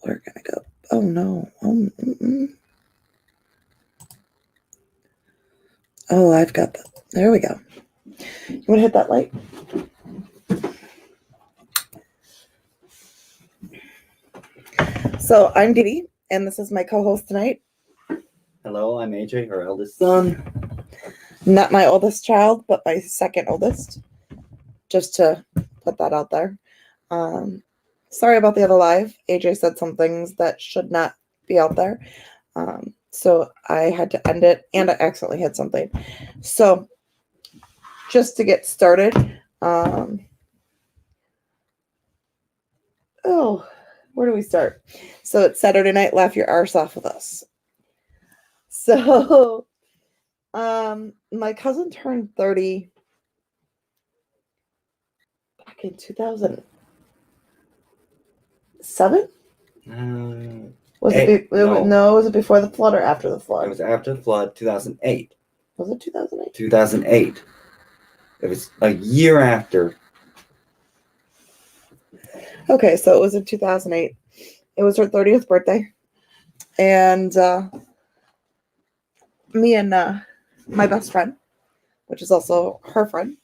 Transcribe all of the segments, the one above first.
we're going to go. Oh, no. Oh, I've got that. There we go. You want to hit that light? So I'm Dee Dee, and this is my co-host tonight. Hello, I'm AJ, her eldest son. Not my oldest child, but my second oldest. Just to put that out there. Sorry about the other live. AJ said some things that should not be out there. So I had to end it, and I accidentally hit something. So just to get started, where do we start? So it's Saturday night, laugh your arse off with us. So my cousin turned 30 back in 2007. Was it? No, was it before the flood or after the flood? It was after the flood, 2008. Was it 2008? 2008. It was a year after. Okay, so it was in 2008. It was her 30th birthday. And me and my best friend, which is also her friend,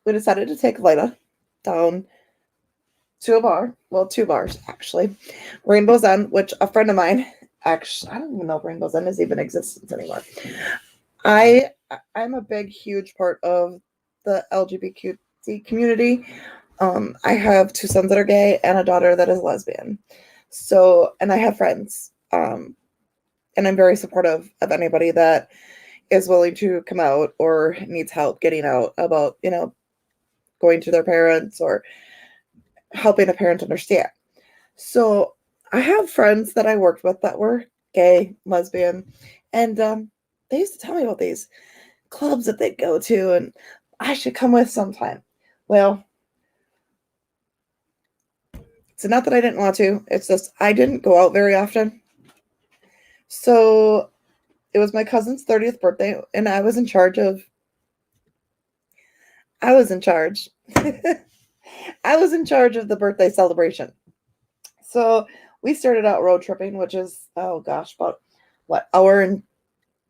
we decided to take Layla down to a bar. Well, 2 bars, actually. Rainbow's End, which a friend of mine, actually, I don't even know if Rainbow's End is even in existence anymore. I'm a big, huge part of the LGBTQ community. I have 2 sons that are gay and a daughter that is lesbian. So, and I have friends. And I'm very supportive of anybody that is willing to come out or needs help getting out about, going to their parents or helping a parent understand. So I have friends that I worked with that were gay, lesbian, and they used to tell me about these clubs that they'd go to, and I should come with sometime. Well, so not that I didn't want to, it's just I didn't go out very often. So it was my cousin's 30th birthday, and I was in charge. I was in charge of the birthday celebration. So we started out road tripping, which is, about hour and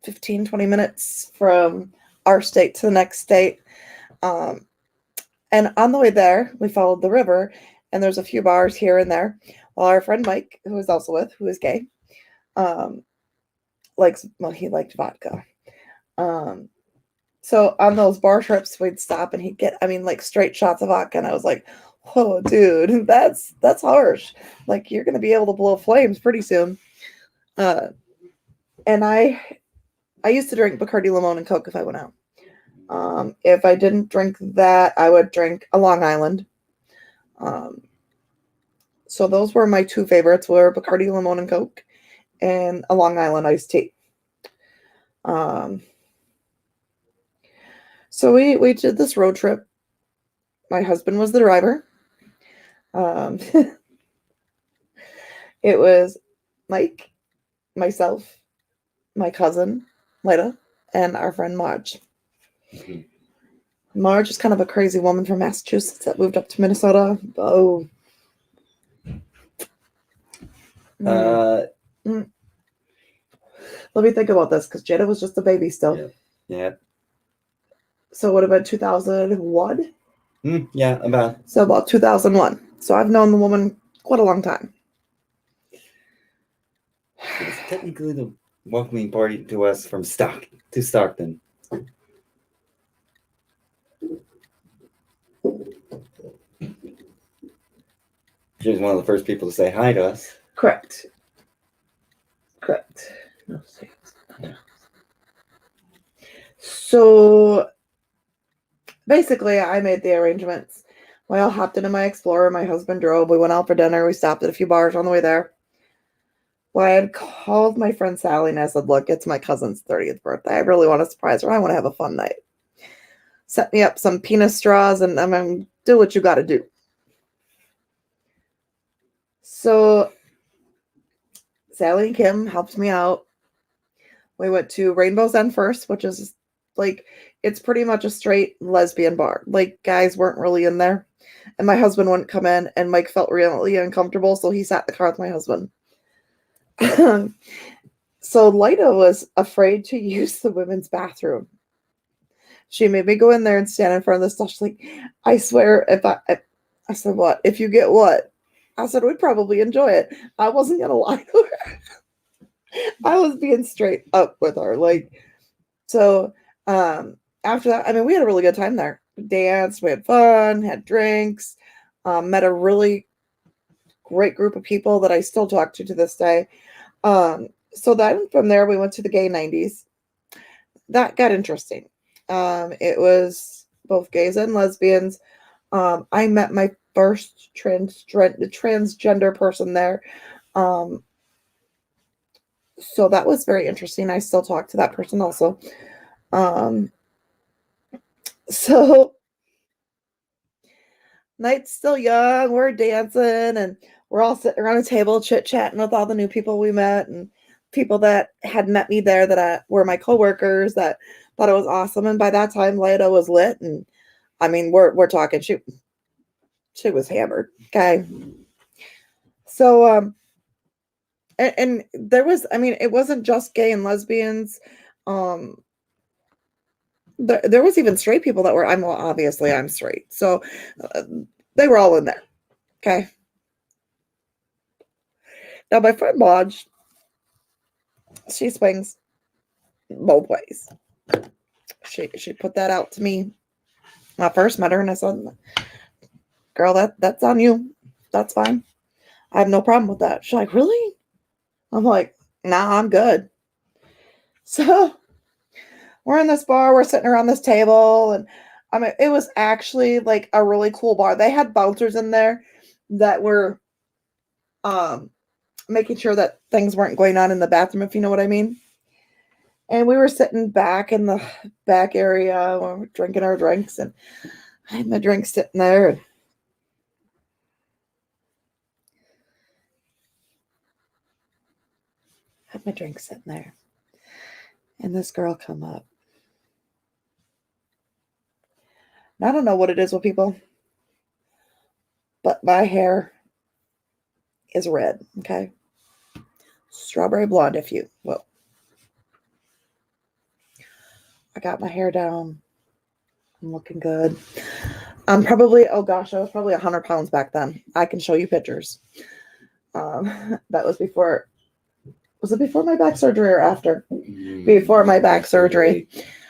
15, 20 minutes from our state to the next state. And on the way there, we followed the river, and there's a few bars here and there. While our friend Mike, who was also who is gay, he liked vodka. So on those bar trips, we'd stop and he'd get, straight shots of vodka. And I was like, whoa, dude, that's harsh. Like, you're going to be able to blow flames pretty soon. And I used to drink Bacardi Limon and Coke if I went out. If I didn't drink that, I would drink a Long Island. So those were my 2 favorites, were Bacardi Limon and Coke and a Long Island iced tea. So we did this road trip. My husband was the driver. It was Mike, myself, my cousin, Leda, and our friend Marge. Mm-hmm. Marge is kind of a crazy woman from Massachusetts that moved up to Minnesota. Oh. Let me think about this, because Jada was just a baby still. Yeah. So what about 2001? Yeah, about. So about 2001. So I've known the woman quite a long time. It's technically the welcoming party to us from Stockton. She was one of the first people to say hi to us. Correct. No, so basically, I made the arrangements. We all hopped into my Explorer. My husband drove. We went out for dinner. We stopped at a few bars on the way there. Well, I had called my friend Sally and I said, look, it's my cousin's 30th birthday. I really want to surprise her. I want to have a fun night. Set me up some peanut straws and do what you got to do. So Sally and Kim helped me out. We went to Rainbow's End first, which is Like, it's pretty much a straight lesbian bar. Like, guys weren't really in there. And my husband wouldn't come in, and Mike felt really uncomfortable, so he sat in the car with my husband. So Lida was afraid to use the women's bathroom. She made me go in there and stand in front of the stuff. She's like, I swear, I said, what? If you get what? I said, we'd probably enjoy it. I wasn't going to lie to her. I was being straight up with her. Like, so after that, I mean, we had a really good time there. We danced, we had fun, had drinks, met a really great group of people that I still talk to this day. So then from there, we went to the gay 90s. That got interesting. It was both gays and lesbians. I met my first transgender person there. So that was very interesting. I still talk to that person also. So night's still young. We're dancing and we're all sitting around a table chit-chatting with all the new people we met and people that had met me there that were my coworkers that thought it was awesome. And by that time, Leda was lit. And I mean, we're talking, she was hammered. Okay. So, and there was, I mean, it wasn't just gay and lesbians. There was even straight people that were, obviously I'm straight. So they were all in there. Okay. Now my friend Lodge, she swings both ways. She put that out to me when I first met her, and I said, girl, that's on you. That's fine. I have no problem with that. She's like, really? I'm like, nah, I'm good. So we're in this bar, we're sitting around this table, and I mean, it was actually like a really cool bar. They had bouncers in there that were making sure that things weren't going on in the bathroom, if you know what I mean. And we were sitting back in the back area, we were drinking our drinks, and I had my drink sitting there. And had my drink sitting there. And this girl come up. I don't know what it is with people, but my hair is red, okay? Strawberry blonde, if you will. I got my hair down. I'm looking good. I'm probably, oh gosh, I was probably 100 pounds back then. I can show you pictures. That was before, was it before my back surgery or after? Before my back surgery.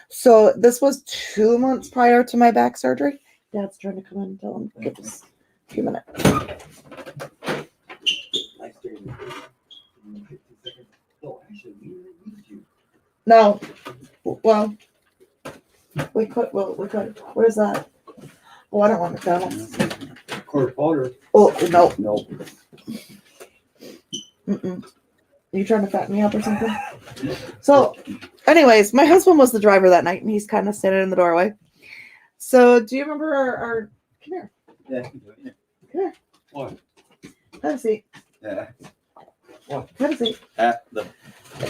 So this was 2 months prior to my back surgery. Dad's trying to come in and tell him. Give us a few minutes. No. Well, we could. What is that? Oh, I don't want McDonald's. Quarter pounder. Oh, no. No. Mm-mm. Are you trying to fatten me up or something? So, anyways, my husband was the driver that night, and he's kind of standing in the doorway. So, do you remember our come here. Yeah, I can do it. Yeah. Come here. What? Have a seat. Yeah. What? Have a seat.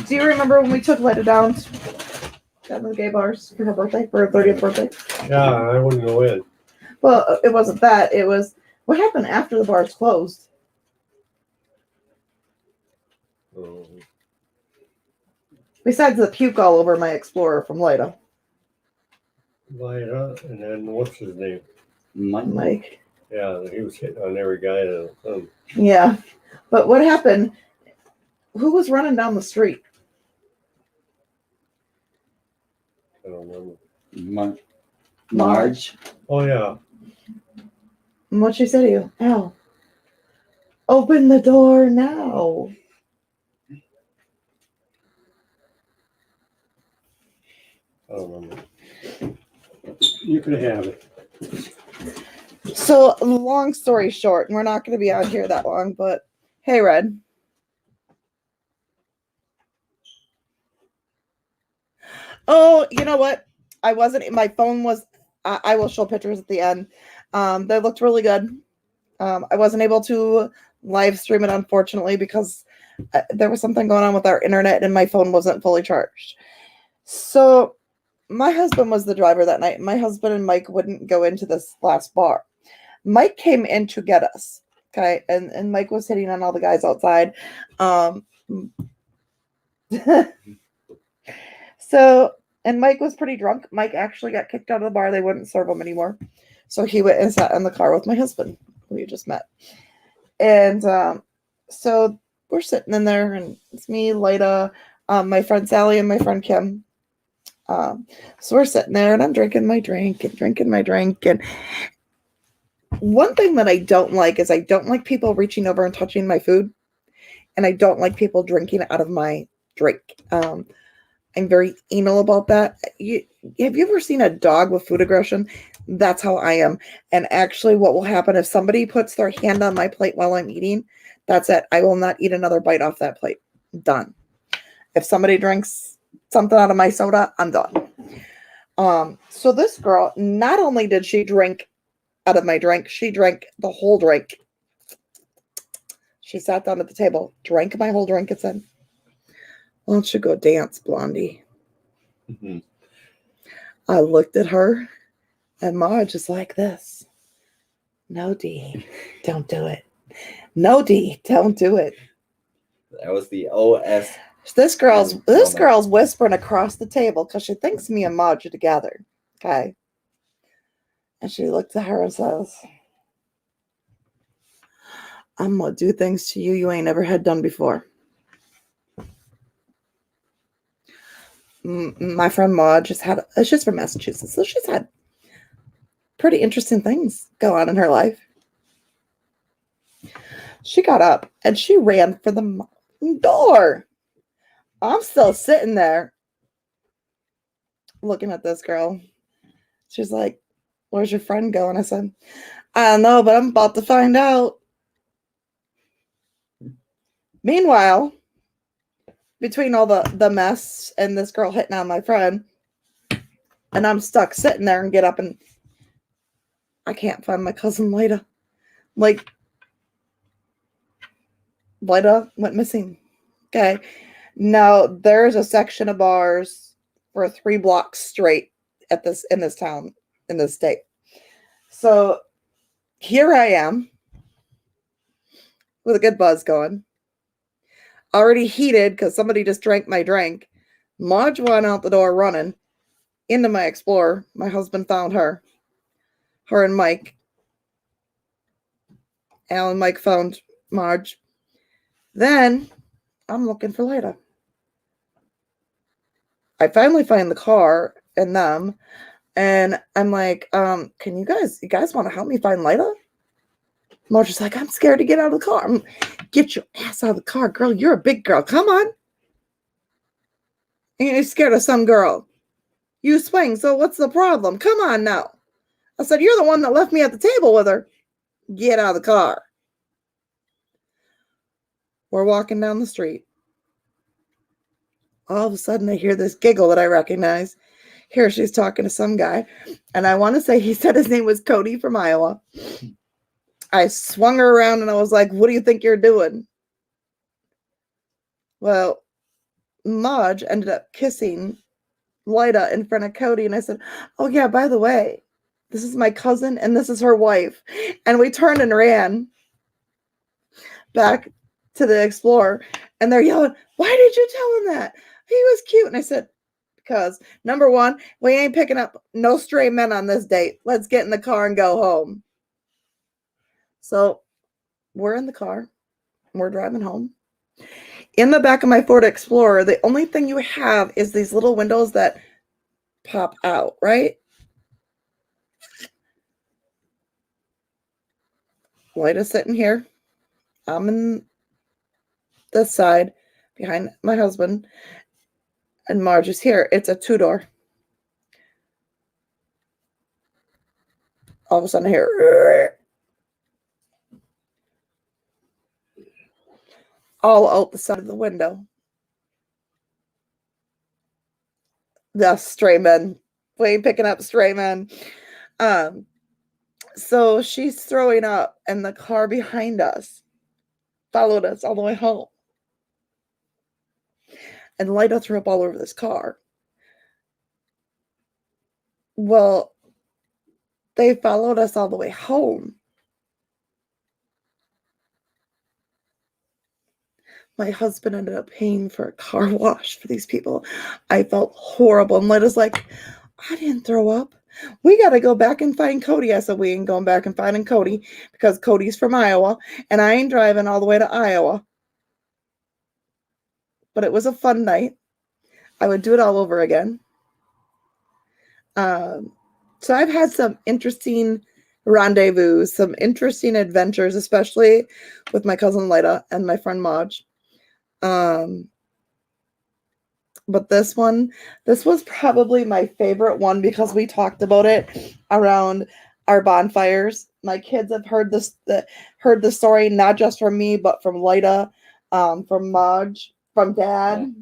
Do you remember when we took Leda down to the gay bars for her birthday, for her 30th birthday? Yeah, I wouldn't go in. Well, it wasn't that. It was what happened after the bars closed. Oh. Besides the puke all over my Explorer from Leda. Lida, and then what's his name? Mike. Yeah, he was hitting on every guy that Yeah. But what happened? Who was running down the street? I don't remember. Marge. Oh yeah. And what'd she say to you? Al, open the door now. I don't remember. You could have it. So, long story short, and we're not going to be out here that long, but hey, Red. Oh, you know what? I wasn't, my phone was, I will show pictures at the end. They looked really good. I wasn't able to live stream it, unfortunately, because there was something going on with our internet and my phone wasn't fully charged. So my husband was the driver that night. My husband and Mike wouldn't go into this last bar. Mike came in to get us. Okay. And Mike was hitting on all the guys outside. So, and Mike was pretty drunk. Mike actually got kicked out of the bar. They wouldn't serve him anymore. So he went and sat in the car with my husband, who you just met. And so we're sitting in there, and it's me, Lida, my friend Sally, and my friend Kim. So we're sitting there, and I'm drinking my drink. And one thing that I don't like is I don't like people reaching over and touching my food. And I don't like people drinking out of my drink. I'm very anal about that. Have you ever seen a dog with food aggression? That's how I am. And actually, what will happen if somebody puts their hand on my plate while I'm eating, that's it. I will not eat another bite off that plate. Done. If somebody drinks something out of my soda, I'm done. So this girl, not only did she drink out of my drink, she drank the whole drink. She sat down at the table, drank my whole drink, and said, "Why don't you go dance, Blondie?" Mm-hmm. I looked at her, and Ma just like this. "No, Dee, don't do it. No, Dee, don't do it." That was the OS. This girl's whispering across the table because she thinks me and Marge are together. Okay. And she looks at her and says, "I'm gonna do things to you ain't never had done before." My friend Maud she's from Massachusetts, so she's had pretty interesting things go on in her life. She got up and she ran for the door. I'm still sitting there looking at this girl. She's like, "Where's your friend going?" I said, "I don't know, but I'm about to find out." Meanwhile, between all the mess and this girl hitting on my friend, and I'm stuck sitting there and get up and I can't find my cousin Lida. Like, Lida went missing. Okay. Now there's a section of bars for 3 blocks straight in this town, in this state. So here I am with a good buzz going. Already heated because somebody just drank my drink. Marge went out the door running into my Explorer. My husband found her. Her and Mike. Al and Mike found Marge. Then I'm looking for Lida. I finally find the car and them. And I'm like, can you guys want to help me find Lida? Marge is like, "I'm scared to get out of the car." "Get your ass out of the car, girl. You're a big girl. Come on. And you're scared of some girl. You swing, so what's the problem? Come on now." I said, "You're the one that left me at the table with her. Get out of the car." We're walking down the street. All of a sudden, I hear this giggle that I recognize. Here she's talking to some guy. And I want to say he said his name was Cody from Iowa. I swung her around and I was like, "What do you think you're doing?" Well, Marge ended up kissing Lida in front of Cody. And I said, "Oh, yeah, by the way, this is my cousin and this is her wife." And we turned and ran back to the Explorer. And they're yelling, "Why did you tell him that? He was cute." And I said, "Because, number one, we ain't picking up no stray men on this date. Let's get in the car and go home." So we're in the car. We're driving home. In the back of my Ford Explorer, the only thing you have is these little windows that pop out, right? Lida's sitting here. I'm in this side behind my husband. And Marge is here. It's a 2-door. All of a sudden I hear all out the side of the window. The stray men. We ain't picking up stray men. So she's throwing up, and the car behind us followed us all the way home. And Lida threw up all over this car. Well, they followed us all the way home. My husband ended up paying for a car wash for these people. I felt horrible. And Lyda's like, I didn't throw up. We got to go back and find Cody. I said, we ain't going back and finding Cody because Cody's from Iowa and I ain't driving all the way to Iowa. But it was a fun night. I would do it all over again. So I've had some interesting rendezvous, some interesting adventures, especially with my cousin Lyda and my friend Maj. But this was probably my favorite one because we talked about it around our bonfires. My kids have heard heard the story not just from me, but from Lyda, from Maj, from Dad.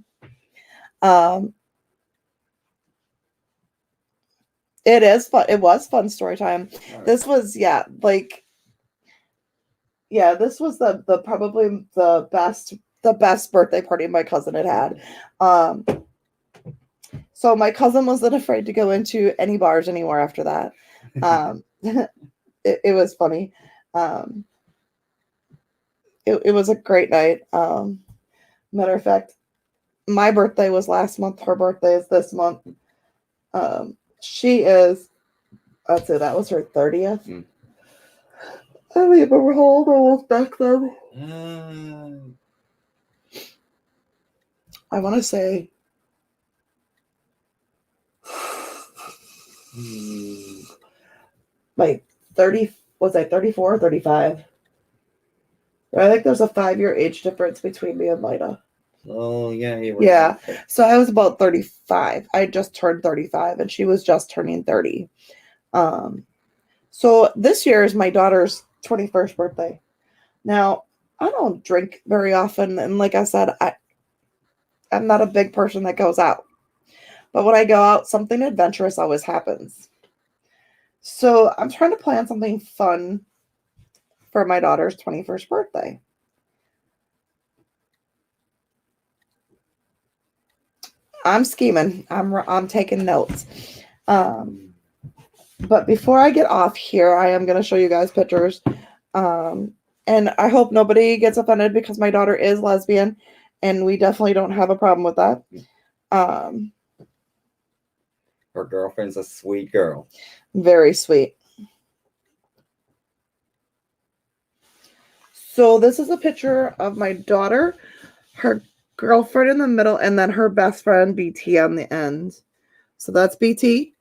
It is fun. It was fun story time. Right. This was this was the probably the best birthday party my cousin had. So my cousin wasn't afraid to go into any bars anywhere after that. It was funny. It was a great night. Matter of fact, my birthday was last month. Her birthday is this month. She is, I'd say that was her 30th. I don't even remember how old I was back then. I want to say like 30, was I 34 or 35? I think there's a 5-year age difference between me and Lyda. Oh, yeah, you were. Yeah. So I was about 35. I just turned 35 and she was just turning 30. So this year is my daughter's 21st birthday. Now, I don't drink very often. And like I said, I'm not a big person that goes out. But when I go out, something adventurous always happens. So I'm trying to plan something fun for my daughter's 21st birthday. I'm scheming. I'm taking notes. But before I get off here, I am going to show you guys pictures. And I hope nobody gets offended because my daughter is lesbian, and we definitely don't have a problem with that. Her girlfriend's a sweet girl. Very sweet. So this is a picture of my daughter, her girlfriend in the middle, and then her best friend BT on the end. So that's BT,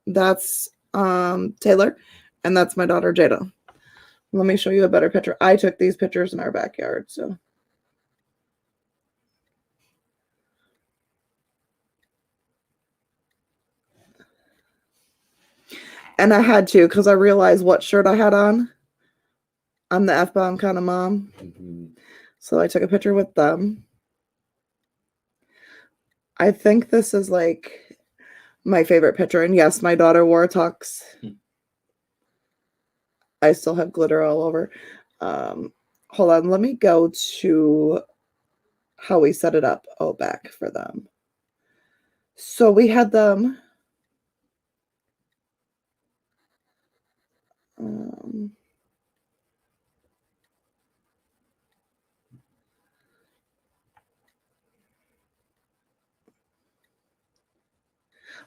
that's Taylor, and that's my daughter Jada. Let me show you a better picture. I took these pictures in our backyard, so. And I had to because I realized what shirt I had on. I'm the F-bomb kind of mom. So I took a picture with them. I think this is like my favorite picture. And yes, my daughter wore a tux. I still have glitter all over. Hold on. Let me go to how we set it up. Oh, back for them. So we had them.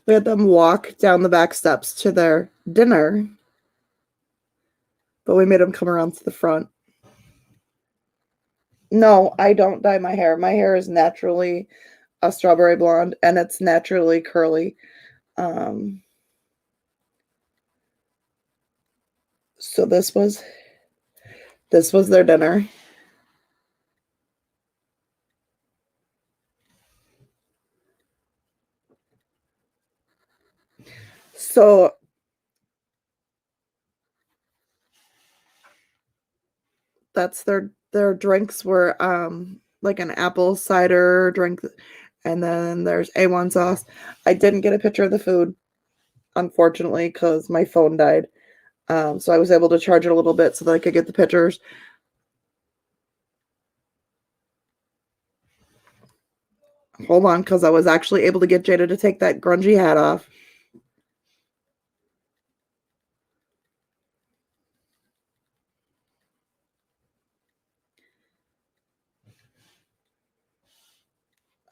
We had them walk down the back steps to their dinner, but we made them come around to the front. No, I don't dye my hair. My hair is naturally a strawberry blonde, and it's naturally curly. So this was their dinner. So that's their drinks were like an apple cider drink, and then there's A1 sauce. I didn't get a picture of the food, unfortunately, because my phone died. So I was able to charge it a little bit so that I could get the pictures. Hold on, because I was actually able to get Jada to take that grungy hat off.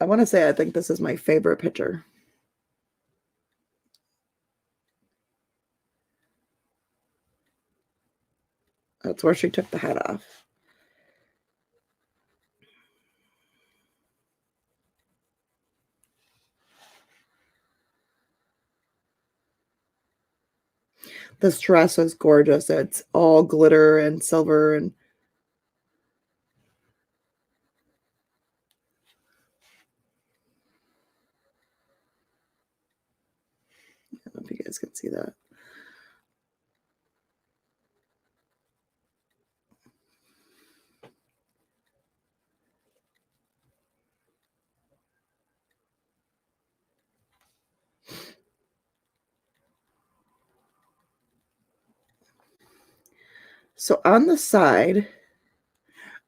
I want to say I think this is my favorite picture. That's where she took the hat off. This dress is gorgeous. It's all glitter and silver and I don't know if you guys can see that. So on the side,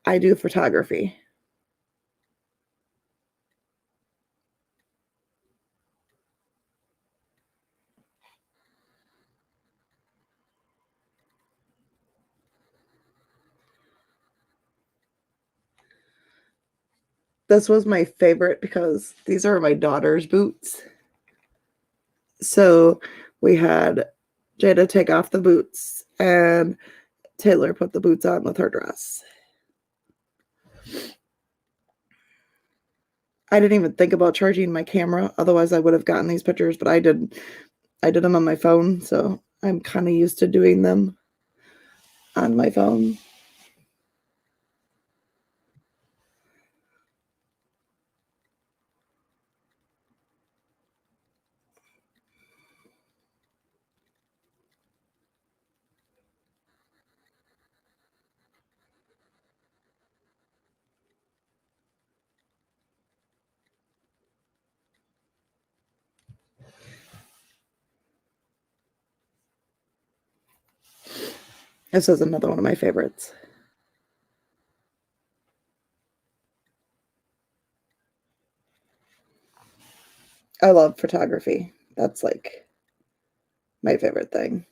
I do photography. This was my favorite because these are my daughter's boots. So we had Jada take off the boots and Taylor put the boots on with her dress. I didn't even think about charging my camera. Otherwise, I would have gotten these pictures, but I did them on my phone. So I'm kind of used to doing them on my phone. This is another one of my favorites. I love photography. That's like my favorite thing.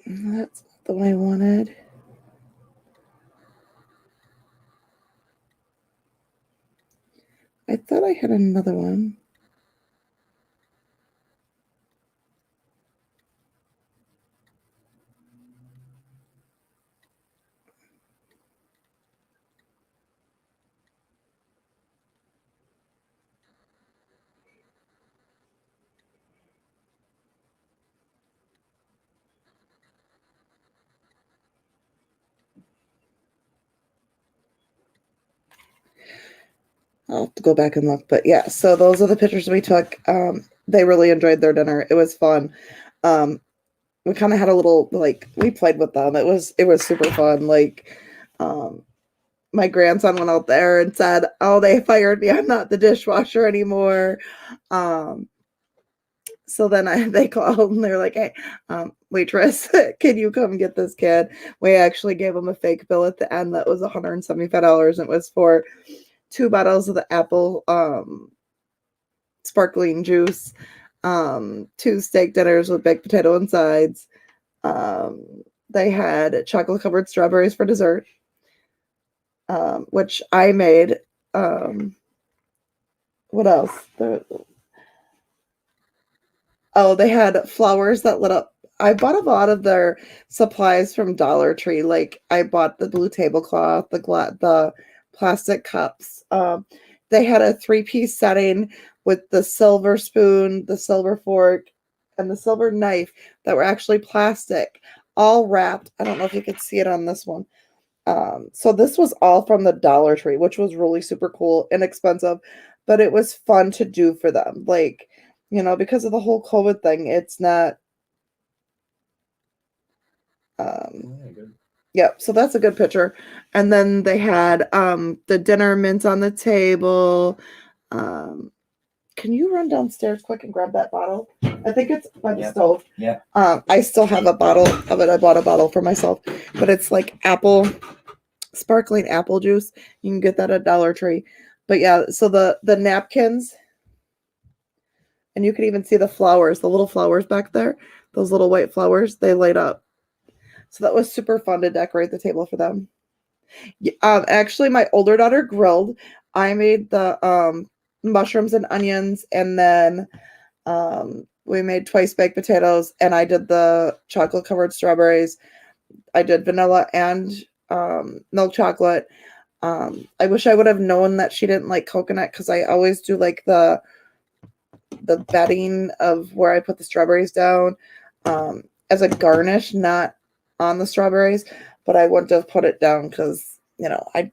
That's not the one I wanted. I thought I had another one. I'll have to go back and look. But yeah, so those are the pictures we took. They really enjoyed their dinner. It was fun. We kind of had a little, like, we played with them. It was super fun. Like, my grandson went out there and said, "Oh, they fired me. I'm not the dishwasher anymore." So then they called and they're like, "Hey, waitress, can you come get this kid?" We actually gave him a fake bill at the end that was $175, and it was for 2 bottles of the apple sparkling juice, 2 steak dinners with baked potato and sides. They had chocolate covered strawberries for dessert, which I made. What else? They had flowers that lit up. I bought a lot of their supplies from Dollar Tree. Like I bought the blue tablecloth, the plastic cups. They had a 3-piece setting with the silver spoon, the silver fork, and the silver knife that were actually plastic, all wrapped. I don't know if you could see it on this one. So this was all from the Dollar Tree, which was really super cool, inexpensive, but it was fun to do for them. Like, because of the whole COVID thing, it's not. Yeah, so that's a good picture. And then they had the dinner mints on the table. Can you run downstairs quick and grab that bottle? I think it's by the stove. Yeah. I still have a bottle of it. I bought a bottle for myself, but it's like apple sparkling apple juice. You can get that at Dollar Tree. But yeah, so the napkins, and you can even see the flowers, the little flowers back there, those little white flowers, they light up. So that was super fun to decorate the table for them. Actually, my older daughter grilled. I made the mushrooms and onions, and then we made twice baked potatoes, and I did the chocolate covered strawberries. I did vanilla and milk chocolate. I wish I would have known that she didn't like coconut, because I always do like the bedding of where I put the strawberries down as a garnish, not on the strawberries. But I wouldn't have put it down because I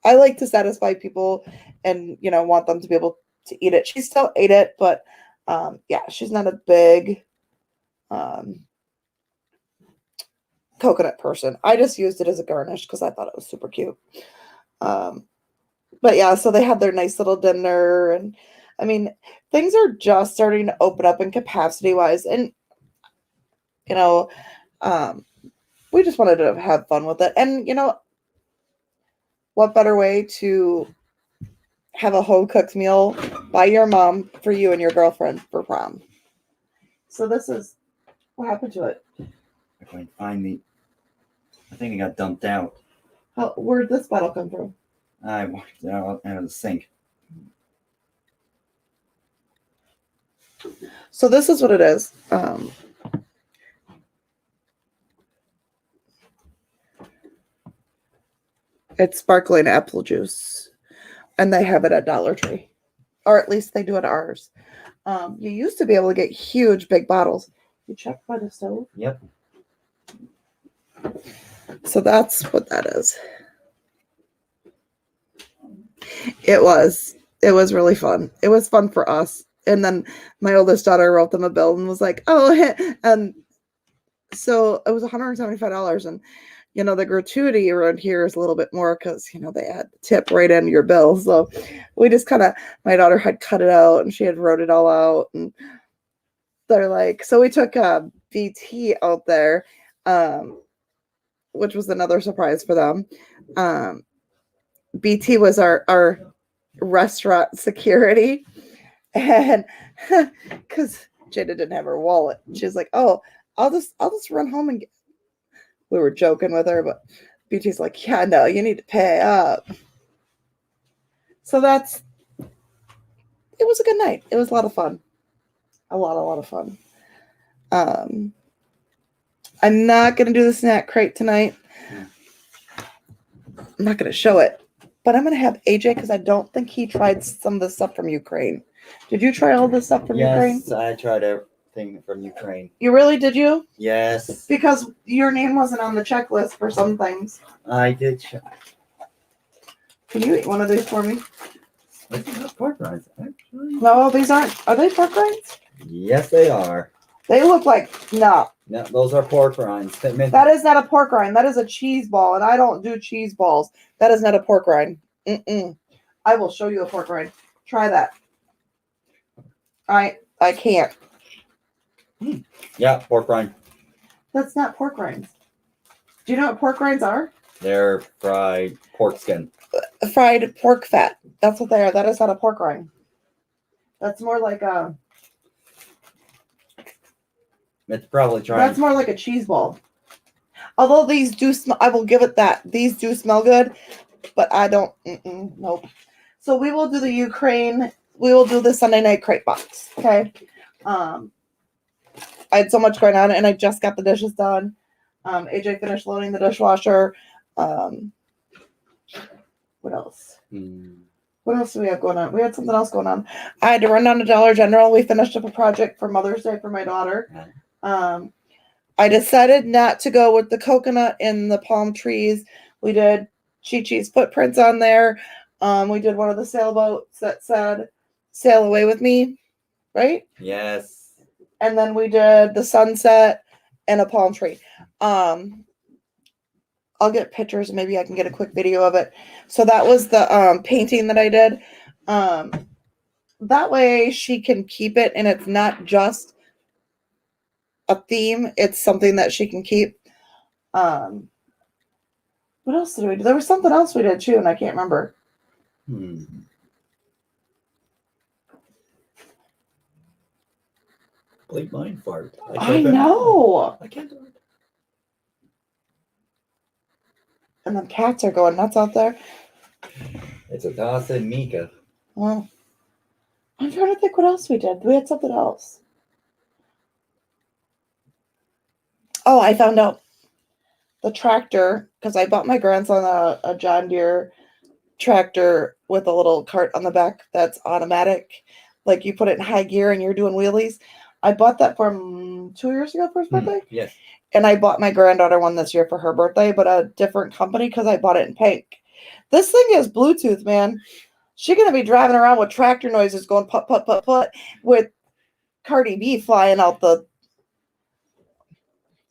like to satisfy people and want them to be able to eat it. She still ate it, but yeah, she's not a big coconut person. I just used it as a garnish because I thought it was super cute. But yeah, so they had their nice little dinner, and I mean, things are just starting to open up in capacity wise, and we just wanted to have fun with it. And what better way to have a home cooked meal by your mom for you and your girlfriend for prom? So this is what happened to it. If I can find the, I think it got dumped out. Where'd this bottle come from? I washed it out of the sink. So this is what it is. It's sparkling apple juice, and they have it at Dollar Tree, or at least they do at ARS. You used to be able to get huge, big bottles. You checked by the stove? Yep. So that's what that is. It was really fun. It was fun for us. And then my oldest daughter wrote them a bill and was like, oh, and so it was $175. And, the gratuity around here is a little bit more because, they add tip right into your bill. So we just my daughter had cut it out and she had wrote it all out. And they're like, so we took BT out there, which was another surprise for them. BT was our restaurant security. And because Jada didn't have her wallet, she's like, oh, I'll just run home and get. We were joking with her, but BT's like, yeah, no, you need to pay up. So it was a good night. It was a lot of fun. A lot of fun. I'm not going to do the snack crate tonight. I'm not going to show it, but I'm going to have AJ, because I don't think he tried some of the stuff from Ukraine. Did you try all this stuff from Ukraine? Yes, I tried everything from Ukraine. You really did, you? Yes. Because your name wasn't on the checklist for some things. I did try. Can you eat one of these for me? Pork rinds, actually. No, these aren't. Are they pork rinds? Yes, they are. They look like, no. No, those are pork rinds. That is not a pork rind. That is a cheese ball, and I don't do cheese balls. That is not a pork rind. I will show you a pork rind. Try that. I can't. Yeah, pork rind. That's not pork rinds. Do you know what pork rinds are? They're fried pork skin. Fried pork fat. That's what they are. That is not a pork rind. That's more like a. It's probably trying. That's more like a cheese ball. Although these do smell, I will give it that. These do smell good, but I don't. Nope. So we will do the Ukraine. We will do the Sunday night crate box. Okay. I had so much going on, and I just got the dishes done. AJ finished loading the dishwasher. What else? What else do we have going on? We had something else going on. I had to run down to Dollar General. We finished up a project for Mother's Day for my daughter. I decided not to go with the coconut and the palm trees. We did Chi-Chi's footprints on there. We did one of the sailboats that said, "Sail away with me," right? Yes. And then we did the sunset and a palm tree. I'll get pictures. Maybe I can get a quick video of it. So that was the painting that I did. That way she can keep it, and it's not just a theme. It's something that she can keep. What else did we do? There was something else we did too, and I can't remember. Complete mind fart. I know. I can't do it. And the cats are going nuts out there. It's a toss and Mika. Well, I'm trying to think what else we did. We had something else. Oh, I found out the tractor, because I bought my grandson a John Deere tractor with a little cart on the back that's automatic. Like you put it in high gear and you're doing wheelies. I bought that for him 2 years ago for his birthday. Yes. And I bought my granddaughter one this year for her birthday, but a different company because I bought it in pink. This thing is Bluetooth, man. She's going to be driving around with tractor noises going put, put, put, put, with Cardi B flying out the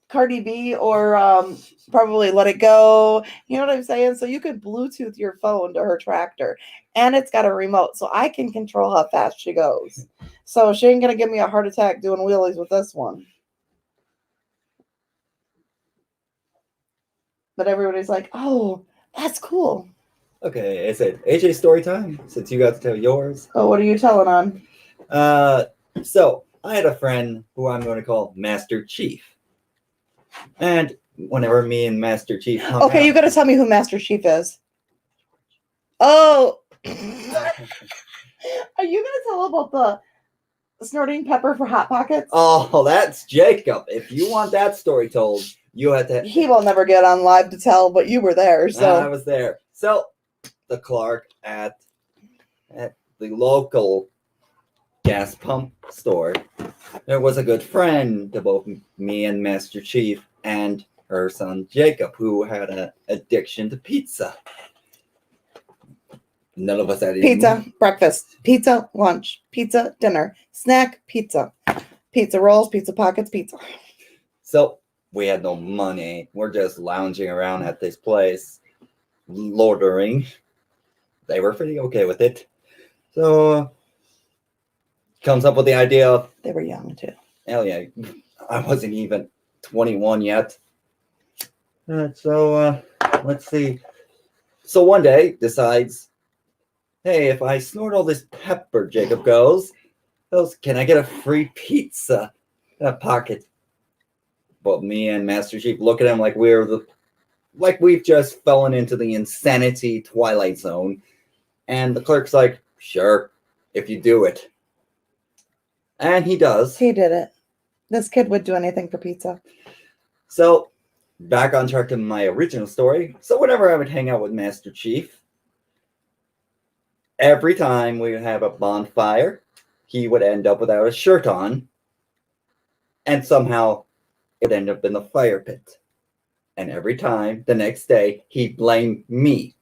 Cardi B or probably Let It Go. You know what I'm saying? So you could Bluetooth your phone to her tractor. And it's got a remote, so I can control how fast she goes. So she ain't going to give me a heart attack doing wheelies with this one. But everybody's like, oh, that's cool. Okay, is it AJ story time? Since you got to tell yours. Oh, what are you telling on? So I had a friend who I'm going to call Master Chief. And whenever me and Master Chief hung Okay, out, you got to tell me who Master Chief is. Oh. Are you going to tell about the snorting pepper for Hot Pockets? Oh, that's Jacob. If you want that story told, you have to. He will never get on live to tell, but you were there, I so. was there. So the clerk at the local gas pump store, there was a good friend to both me and Master Chief and her son Jacob, who had an addiction to pizza. None of us had any Pizza, breakfast, pizza, lunch, pizza, dinner, snack, pizza, pizza rolls, pizza pockets, pizza. So we had no money. We're just lounging around at this place, loitering. They were pretty okay with it. So comes up with the idea of, They were young too. hell yeah, I wasn't even 21 yet. So let's see. So one day decides, hey, if I snort all this pepper, Jacob goes, can I get a free pizza in a pocket? But me and Master Chief look at him like we've just fallen into the insanity twilight zone. And the clerk's like, sure, if you do it. And he does. He did it. This kid would do anything for pizza. So back on track to my original story. So whenever I would hang out with Master Chief, every time we would have a bonfire, he would end up without a shirt on. And somehow it would end up in the fire pit. And every time, the next day, he blamed me.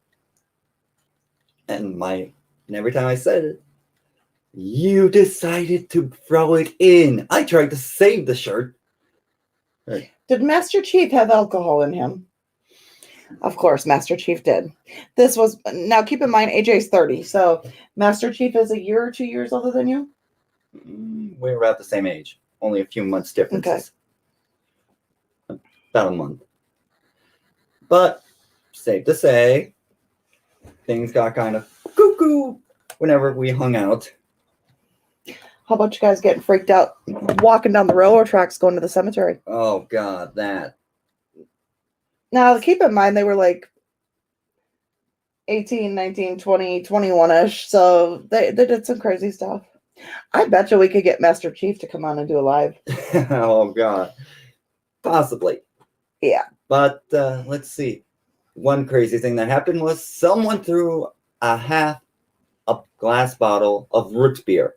And every time I said it, you decided to throw it in. I tried to save the shirt. Did Master Chief have alcohol in him? Of course, Master Chief did. Now keep in mind, AJ's 30, so Master Chief is a year or 2 years older than you? We're about the same age. Only a few months differences. Okay. About a month. But, safe to say, things got kind of cuckoo whenever we hung out. How about you guys getting freaked out walking down the railroad tracks going to the cemetery? Oh, God, that. Now, keep in mind, they were like 18, 19, 20, 21-ish, so they did some crazy stuff. I bet you we could get Master Chief to come on and do a live. Oh, God. Possibly. Yeah. But let's see. One crazy thing that happened was someone threw a glass bottle of root beer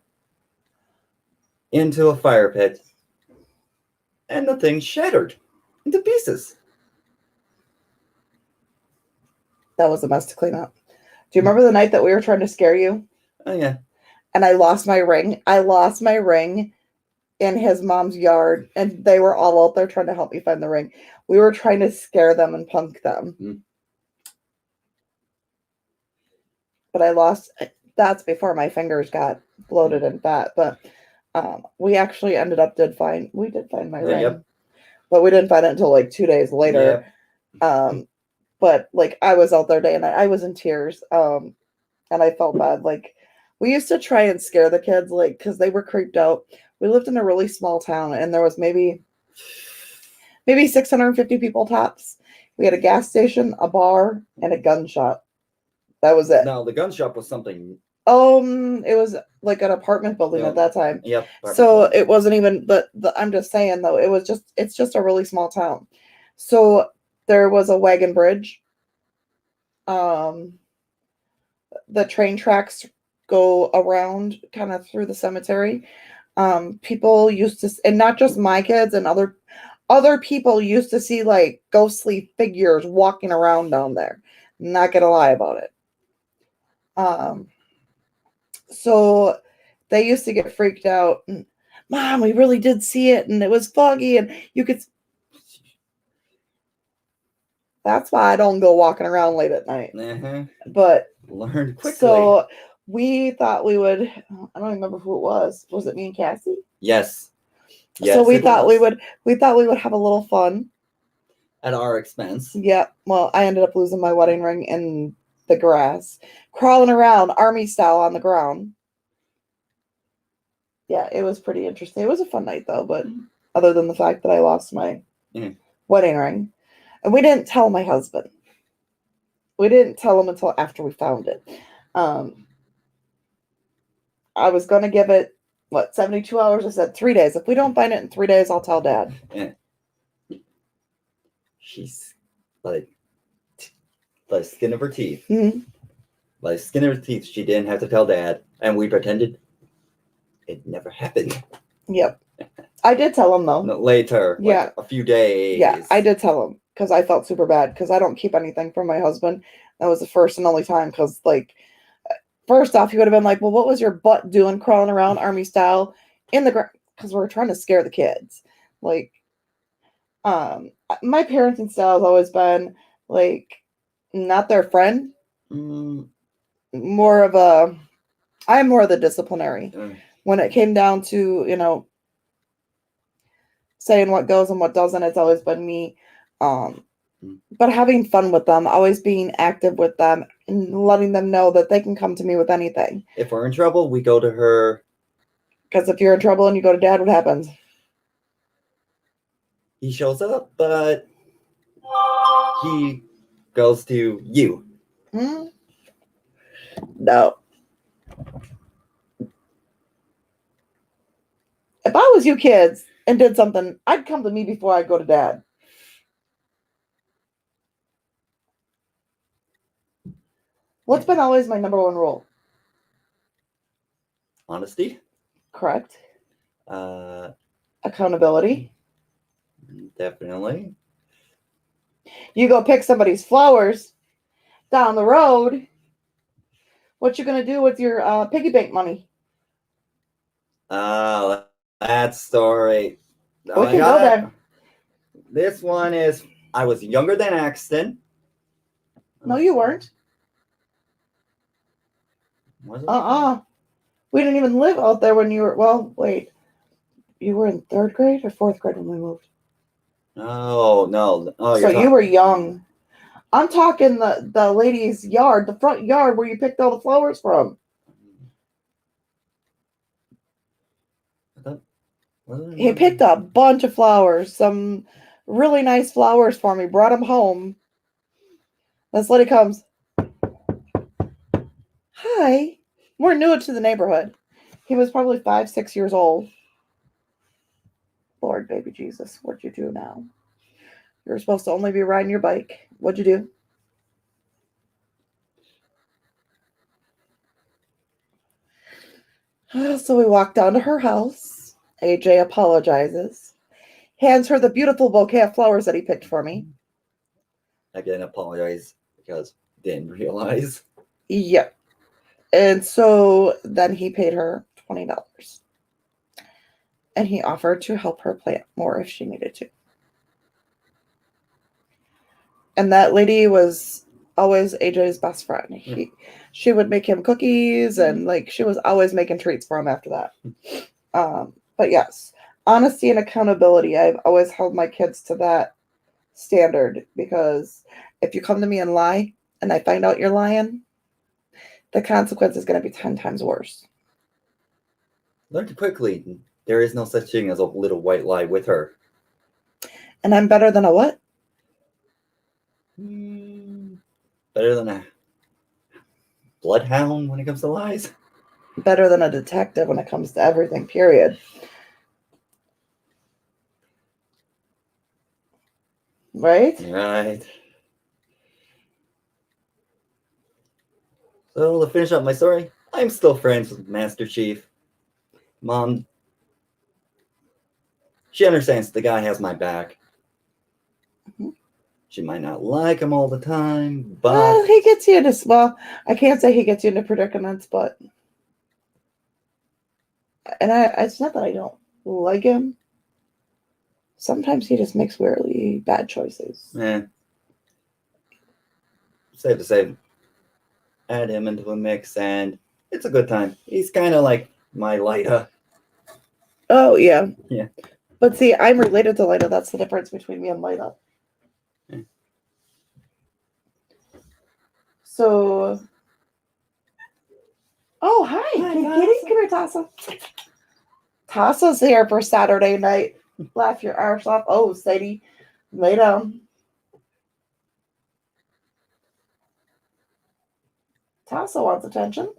into a fire pit, and the thing shattered into pieces. That was a mess to clean up. Do you remember the night that we were trying to scare you? Oh, yeah. And I lost my ring. I lost my ring in his mom's yard, and they were all out there trying to help me find the ring. We were trying to scare them and punk them. Mm. But I lost. That's before my fingers got bloated and fat. But we actually did find my ring. Yep. But we didn't find it until like 2 days later. Yep. but like I was out there day and night. I was in tears. And I felt bad. Like we used to try and scare the kids, like because they were creeped out. We lived in a really small town, and there was maybe 650 people tops. We had a gas station, a bar, and a gun shop. That was it. No, the gun shop was something. It was like an apartment building Yeah. at that time. Yep. So it wasn't even, but I'm just saying though, it's just a really small town. So there was a wagon bridge. The train tracks go around kind of through the cemetery. People used to, and not just my kids and other people used to see like ghostly figures walking around down there. Not gonna lie about it. So they used to get freaked out. And, Mom, we really did see it, and it was foggy, and you could. That's why I don't go walking around late at night. Uh-huh. But Learned quickly. so we thought we would. I don't remember who it was. Was it me and Cassie? Yes. So we it thought was. we thought we would have a little fun. At our expense. Yeah. Well, I ended up losing my wedding ring in the grass, crawling around army style on the ground. Yeah, it was pretty interesting. It was a fun night though, but other than the fact that I lost my wedding ring, and we didn't tell my husband. We didn't tell him until after we found it. I was going to give it 72 hours. I said 3 days. If we don't find it in 3 days, I'll tell Dad. Yeah. She's like the skin of her teeth. Mm-hmm. By the skin of her teeth, she didn't have to tell Dad, and we pretended it never happened. Yep. I did tell him though. Later, yeah, like a few days. Yeah, I did tell him because I felt super bad because I don't keep anything from my husband. That was the first and only time because, like, first off, he would have been like, "Well, what was your butt doing crawling around army style in the ground?" Because we were trying to scare the kids. Like, my parenting style has always been like not their friend, more of a. I'm more of the disciplinary. When it came down to saying what goes and what doesn't, it's always been me. But having fun with them, always being active with them, and letting them know that they can come to me with anything. If we're in trouble, we go to her. Because if you're in trouble and you go to Dad, what happens? He shows up, but he goes to you. No. If I was you kids and did something, I'd come to me before I'd go to Dad. What's been always my number one rule? Honesty. Correct. Accountability. Definitely. You go pick somebody's flowers down the road. What you gonna do with your piggy bank money? Oh, that story. We can go there. This one is, I was younger than Axton. No, you weren't. Was it? We didn't even live out there when you were, well, wait. You were in 3rd grade or 4th grade when we moved? No. Oh, so you were young. I'm talking the lady's yard, the front yard where you picked all the flowers from. He picked a bunch of flowers, some really nice flowers for me, brought them home. This lady comes. Hi. We're new to the neighborhood. He was probably 5, 6 years old. Lord, baby Jesus, what'd you do now? You were supposed to only be riding your bike. What'd you do? So we walk down to her house. AJ apologizes. Hands her the beautiful bouquet of flowers that he picked for me. Again, apologize because didn't realize. Yep. And so then he paid her $20. And he offered to help her plant more if she needed to. And that lady was always AJ's best friend. She would make him cookies and like she was always making treats for him after that. But yes, honesty and accountability. I've always held my kids to that standard because if you come to me and lie and I find out you're lying, the consequence is going to be 10 times worse. Learned quickly. There is no such thing as a little white lie with her. And I'm better than a what? Better than a bloodhound when it comes to lies. Better than a detective when it comes to everything, period. Right? Right. So to finish up my story, I'm still friends with Master Chief. Mom, she understands the guy has my back. Mhm. She might not like him all the time, but Well, he gets you into, well, I can't say he gets you into predicaments, but, and it's not that I don't like him. Sometimes he just makes really bad choices. safe to say, add him into the mix, and it's a good time. He's kind of like my Lyta. Oh, yeah. Yeah. But see, I'm related to Lyta. That's the difference between me and Lyta. Yeah. So, oh, hi. Hi, Kitty. Tassa. Come here, Tassa. Tassa's here for Saturday night. Laugh your arse off. Oh, Sadie, lay down. Tassa wants attention.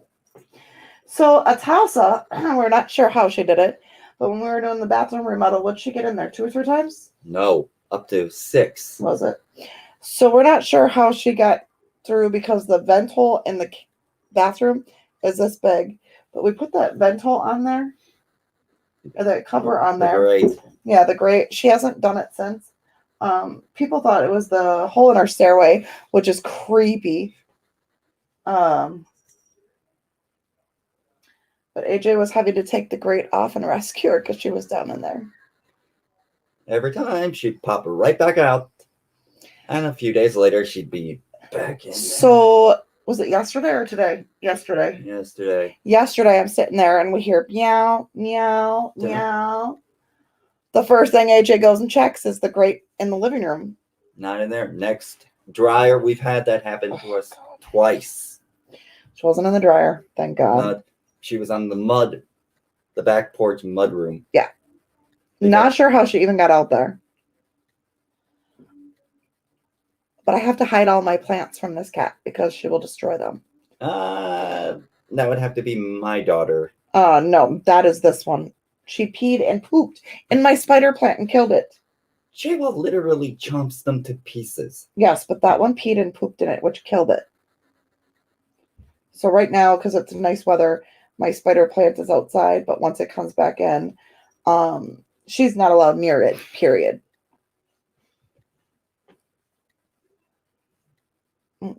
So, a Tassa, we're not sure how she did it, but when we were doing the bathroom remodel, would she get in there 2 or 3 times? No, up to 6. Was it? So we're not sure how she got through because the vent hole in the bathroom is this big. But we put that vent hole on there, or the cover on there. Great. Yeah, the grate. She hasn't done it since. People thought it was the hole in our stairway, which is creepy. But AJ was having to take the grate off and rescue her because she was down in there. Every time she'd pop right back out, and a few days later she'd be back in there. So was it yesterday or today? Yesterday. Yesterday, I'm sitting there and we hear meow, meow, meow. The first thing AJ goes and checks is the grate in the living room. Not in there. Next dryer, we've had that happen to us twice. She wasn't in the dryer, thank God. She was on the mud, the back porch mud room. Yeah. Not sure how she even got out there. But I have to hide all my plants from this cat because she will destroy them. That would have to be my daughter. No, that is this one. She peed and pooped in my spider plant and killed it. She will literally chomps them to pieces. Yes, but that one peed and pooped in it, which killed it. So right now, because it's nice weather, my spider plant is outside, but once it comes back in, she's not allowed near it, period.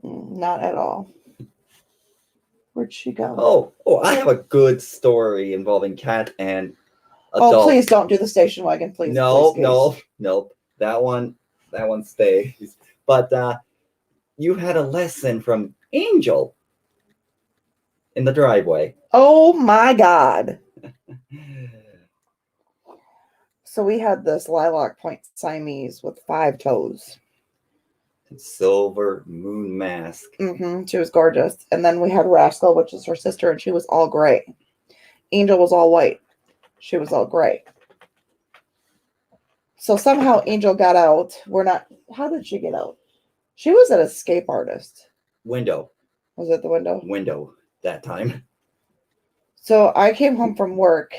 Not at all. Where'd she go? Oh, I have a good story involving cat and adult. Oh, please don't do the station wagon, please. No, please. nope. That one stays. But you had a lesson from Angel in the driveway. Oh my God. So we had this lilac point Siamese with 5 toes. Silver moon mask. She was gorgeous. And then we had Rascal, which is her sister, and she was all gray. Angel was all white. She was all gray. So somehow Angel got out. How did she get out? She was an escape artist. Window. Was it the window? Window that time. So I came home from work.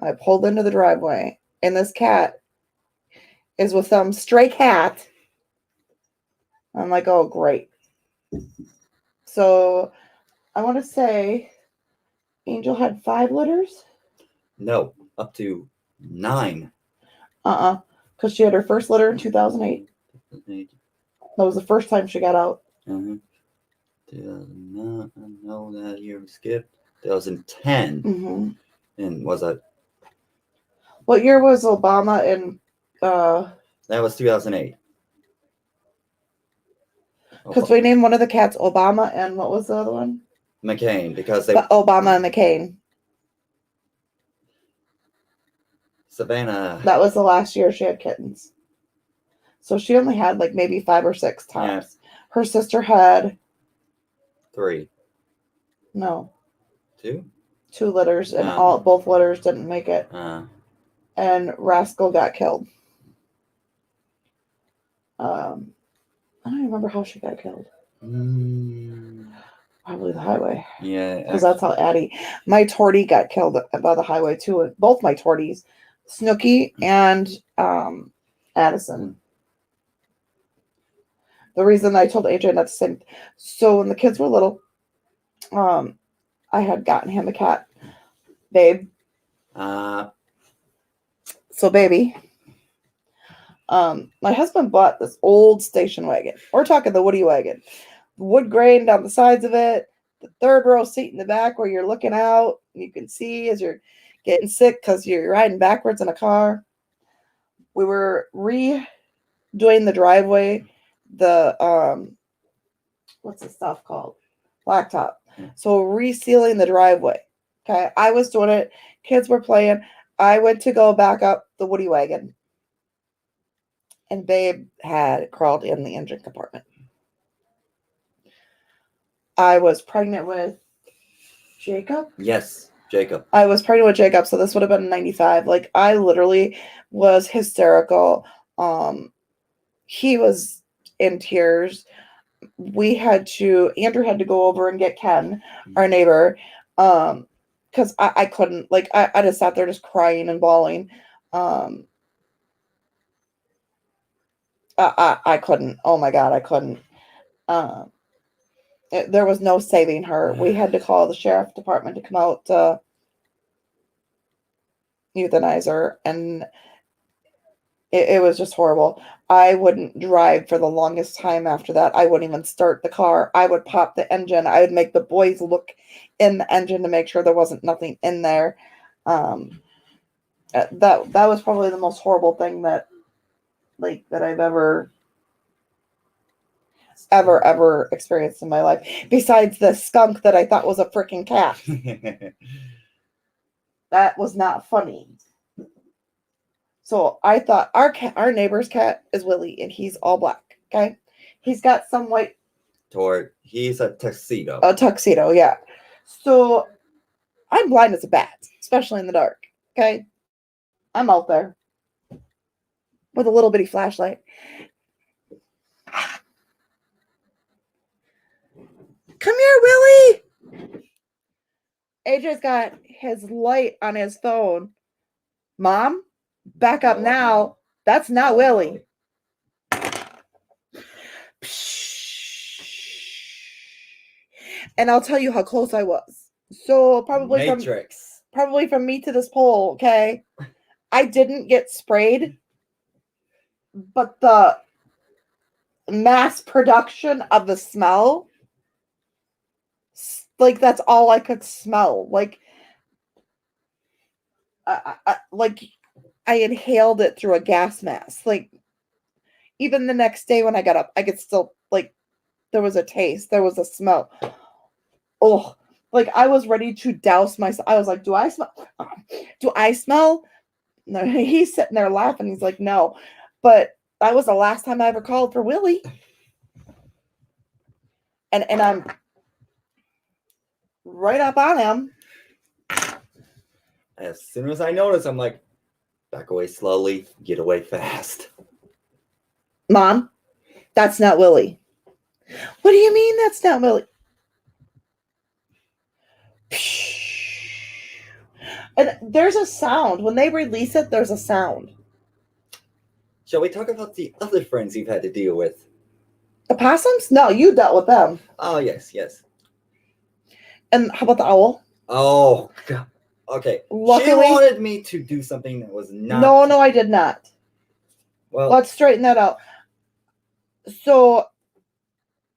I pulled into the driveway, and this cat is with some stray cat. I'm like, oh, great. So I want to say Angel had 5 litters? No, up to 9. Because she had her first litter in 2008. That was the first time she got out. 2009, I know that year we skipped. 2010. And was that? What year was Obama in? That was 2008. Because we named one of the cats Obama, and what was the other one? McCain, because they. Obama and McCain. Savannah. That was the last year she had kittens. So she only had like maybe 5 or 6 Yeah. tops. Her sister had 3. no 2. 2 litters, and Oh. both litters didn't make it. And Rascal got killed. I don't remember how she got killed. Probably the highway. Yeah. Because that's how Addie. My tortie got killed by the highway too. Both my torties, Snooky and Addison. The reason I told AJ not to say. So when the kids were little, I had gotten him a cat, Babe. So Baby. My husband bought this old station wagon. We're talking the Woody wagon. Wood grain down the sides of it. The third row seat in the back where you're looking out. You can see as you're getting sick because you're riding backwards in a car. We were redoing the driveway. The what's the stuff called? Blacktop. So resealing the driveway. Okay. I was doing it. Kids were playing. I went to go back up the Woody wagon. And Babe had crawled in the engine compartment. I was pregnant with Jacob. Yes, Jacob. I was pregnant with Jacob, so this would have been 95. Like, I literally was hysterical. He was in tears. Andrew had to go over and get Ken, our neighbor, because I couldn't. Like, I just sat there just crying and bawling. I couldn't. Oh my God, I couldn't. There was no saving her. We had to call the sheriff department to come out to euthanize her, and it was just horrible. I wouldn't drive for the longest time after that. I wouldn't even start the car. I would pop the engine. I would make the boys look in the engine to make sure there wasn't nothing in there. That was probably the most horrible thing that I've ever experienced in my life, besides the skunk that I thought was a freaking cat. That was not funny. So I thought our neighbor's cat is Willie, and he's all black. Okay, he's got some white. He's a tuxedo. A tuxedo, yeah. So I'm blind as a bat, especially in the dark. Okay, I'm out there with a little bitty flashlight. Come here, Willie. AJ's got his light on his phone. Mom, back up now. That's not Willie. And I'll tell you how close I was. So probably Matrix. From me to this pole, okay? I didn't get sprayed, but the mass production of the smell, like, that's all I could smell. Like, I inhaled it through a gas mask. Like, even the next day when I got up, I could still, like, there was a taste, there was a smell. Oh, like, I was ready to douse myself. I was like, do I smell? No, he's sitting there laughing. He's like, no. But that was the last time I ever called for Willie. And I'm right up on him. As soon as I notice, I'm like, back away slowly, get away fast. Mom, that's not Willie. What do you mean that's not Willie? And there's a sound. When they release it, there's a sound. Shall we talk about the other friends you've had to deal with? The possums? No, you dealt with them. Oh, yes. And how about the owl? Oh, God. Okay. Luckily, she wanted me to do something that was not... No, I did not. Well, let's straighten that out. So,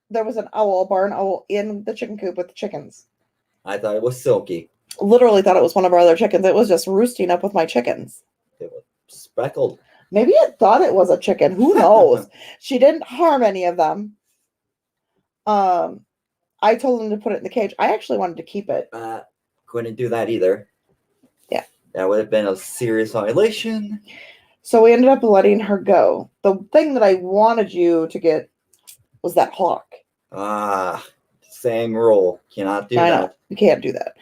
there was a barn owl in the chicken coop with the chickens. I thought it was Silky. Literally thought it was one of our other chickens. It was just roosting up with my chickens. It was speckled. Maybe it thought it was a chicken. Who knows? She didn't harm any of them. I told them to put it in the cage. I actually wanted to keep it. Couldn't do that either. Yeah. That would have been a serious violation. So we ended up letting her go. The thing that I wanted you to get was that hawk. Same rule. Cannot do I know that. you can't do that.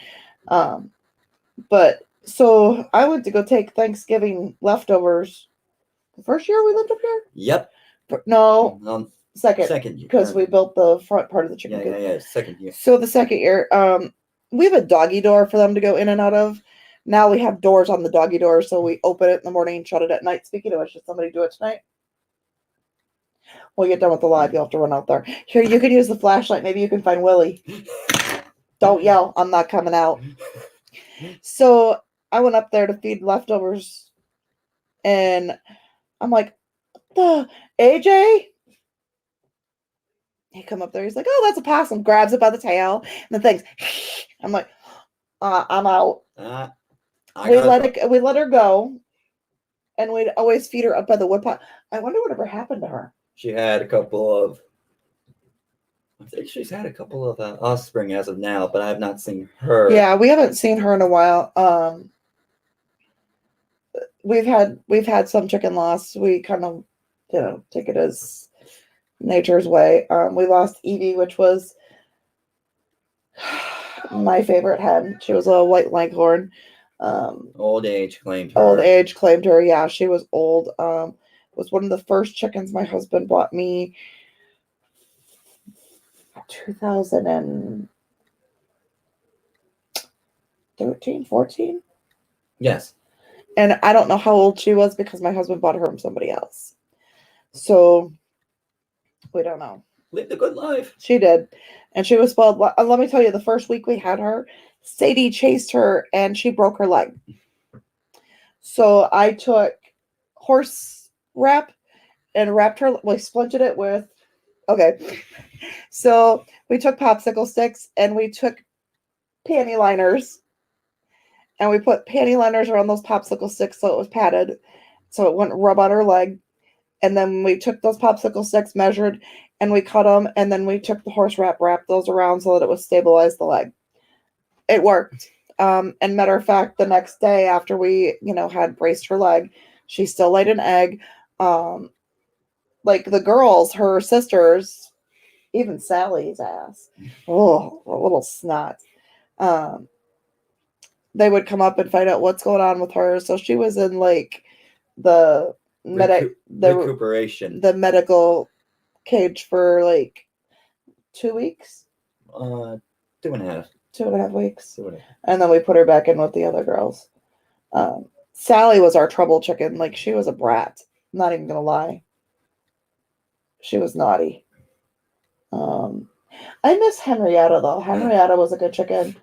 But so I went to go take Thanksgiving leftovers. The first year we lived up here? Yep. No, second. Second year. Because we built the front part of the chicken coop. Yeah. Second year. So the second year, we have a doggy door for them to go in and out of. Now we have doors on the doggy door, so we open it in the morning and shut it at night. Speaking of which, should somebody do it tonight? When we get done with the live, you'll have to run out there. Here, you can use the flashlight. Maybe you can find Willie. Don't yell. I'm not coming out. So I went up there to feed leftovers, and I'm like, the AJ? He come up there. He's like, oh, that's a possum. Grabs it by the tail, and the thing's. I'm like, I'm out. We let her go, and we'd always feed her up by the woodpile. I wonder whatever happened to her. She had a couple of. I think she's had a couple of offspring as of now, but I have not seen her. Yeah, we haven't seen her in a while. We've had some chicken loss. We kind of, take it as nature's way. We lost Evie, which was my favorite hen. She was a white leghorn. Old age claimed her. Old age claimed her. Yeah, she was old. Was one of the first chickens my husband bought me. 2013, 14. Yes. And I don't know how old she was because my husband bought her from somebody else. So we don't know. Lived a good life. She did. And she was spoiled. Let me tell you, the first week we had her, Sadie chased her and she broke her leg. So I took horse wrap and wrapped her, splinted it with, okay. So we took popsicle sticks and we took panty liners and we put panty liners around those popsicle sticks so it was padded so it wouldn't rub on her leg. And then we took those popsicle sticks, measured, and we cut them. And then we took the horse wrapped those around so that it would stabilize the leg. It worked. And matter of fact, the next day after we, had braced her leg, she still laid an egg. Like the girls, her sisters, even Sally's ass. Oh, a little snot. They would come up and find out what's going on with her. So she was in like the recuperation. The medical cage for like 2 weeks. 2.5. 2.5 weeks. And then we put her back in with the other girls. Sally was our trouble chicken. Like she was a brat. I'm not even gonna lie. She was naughty. I miss Henrietta though. Henrietta was a good chicken.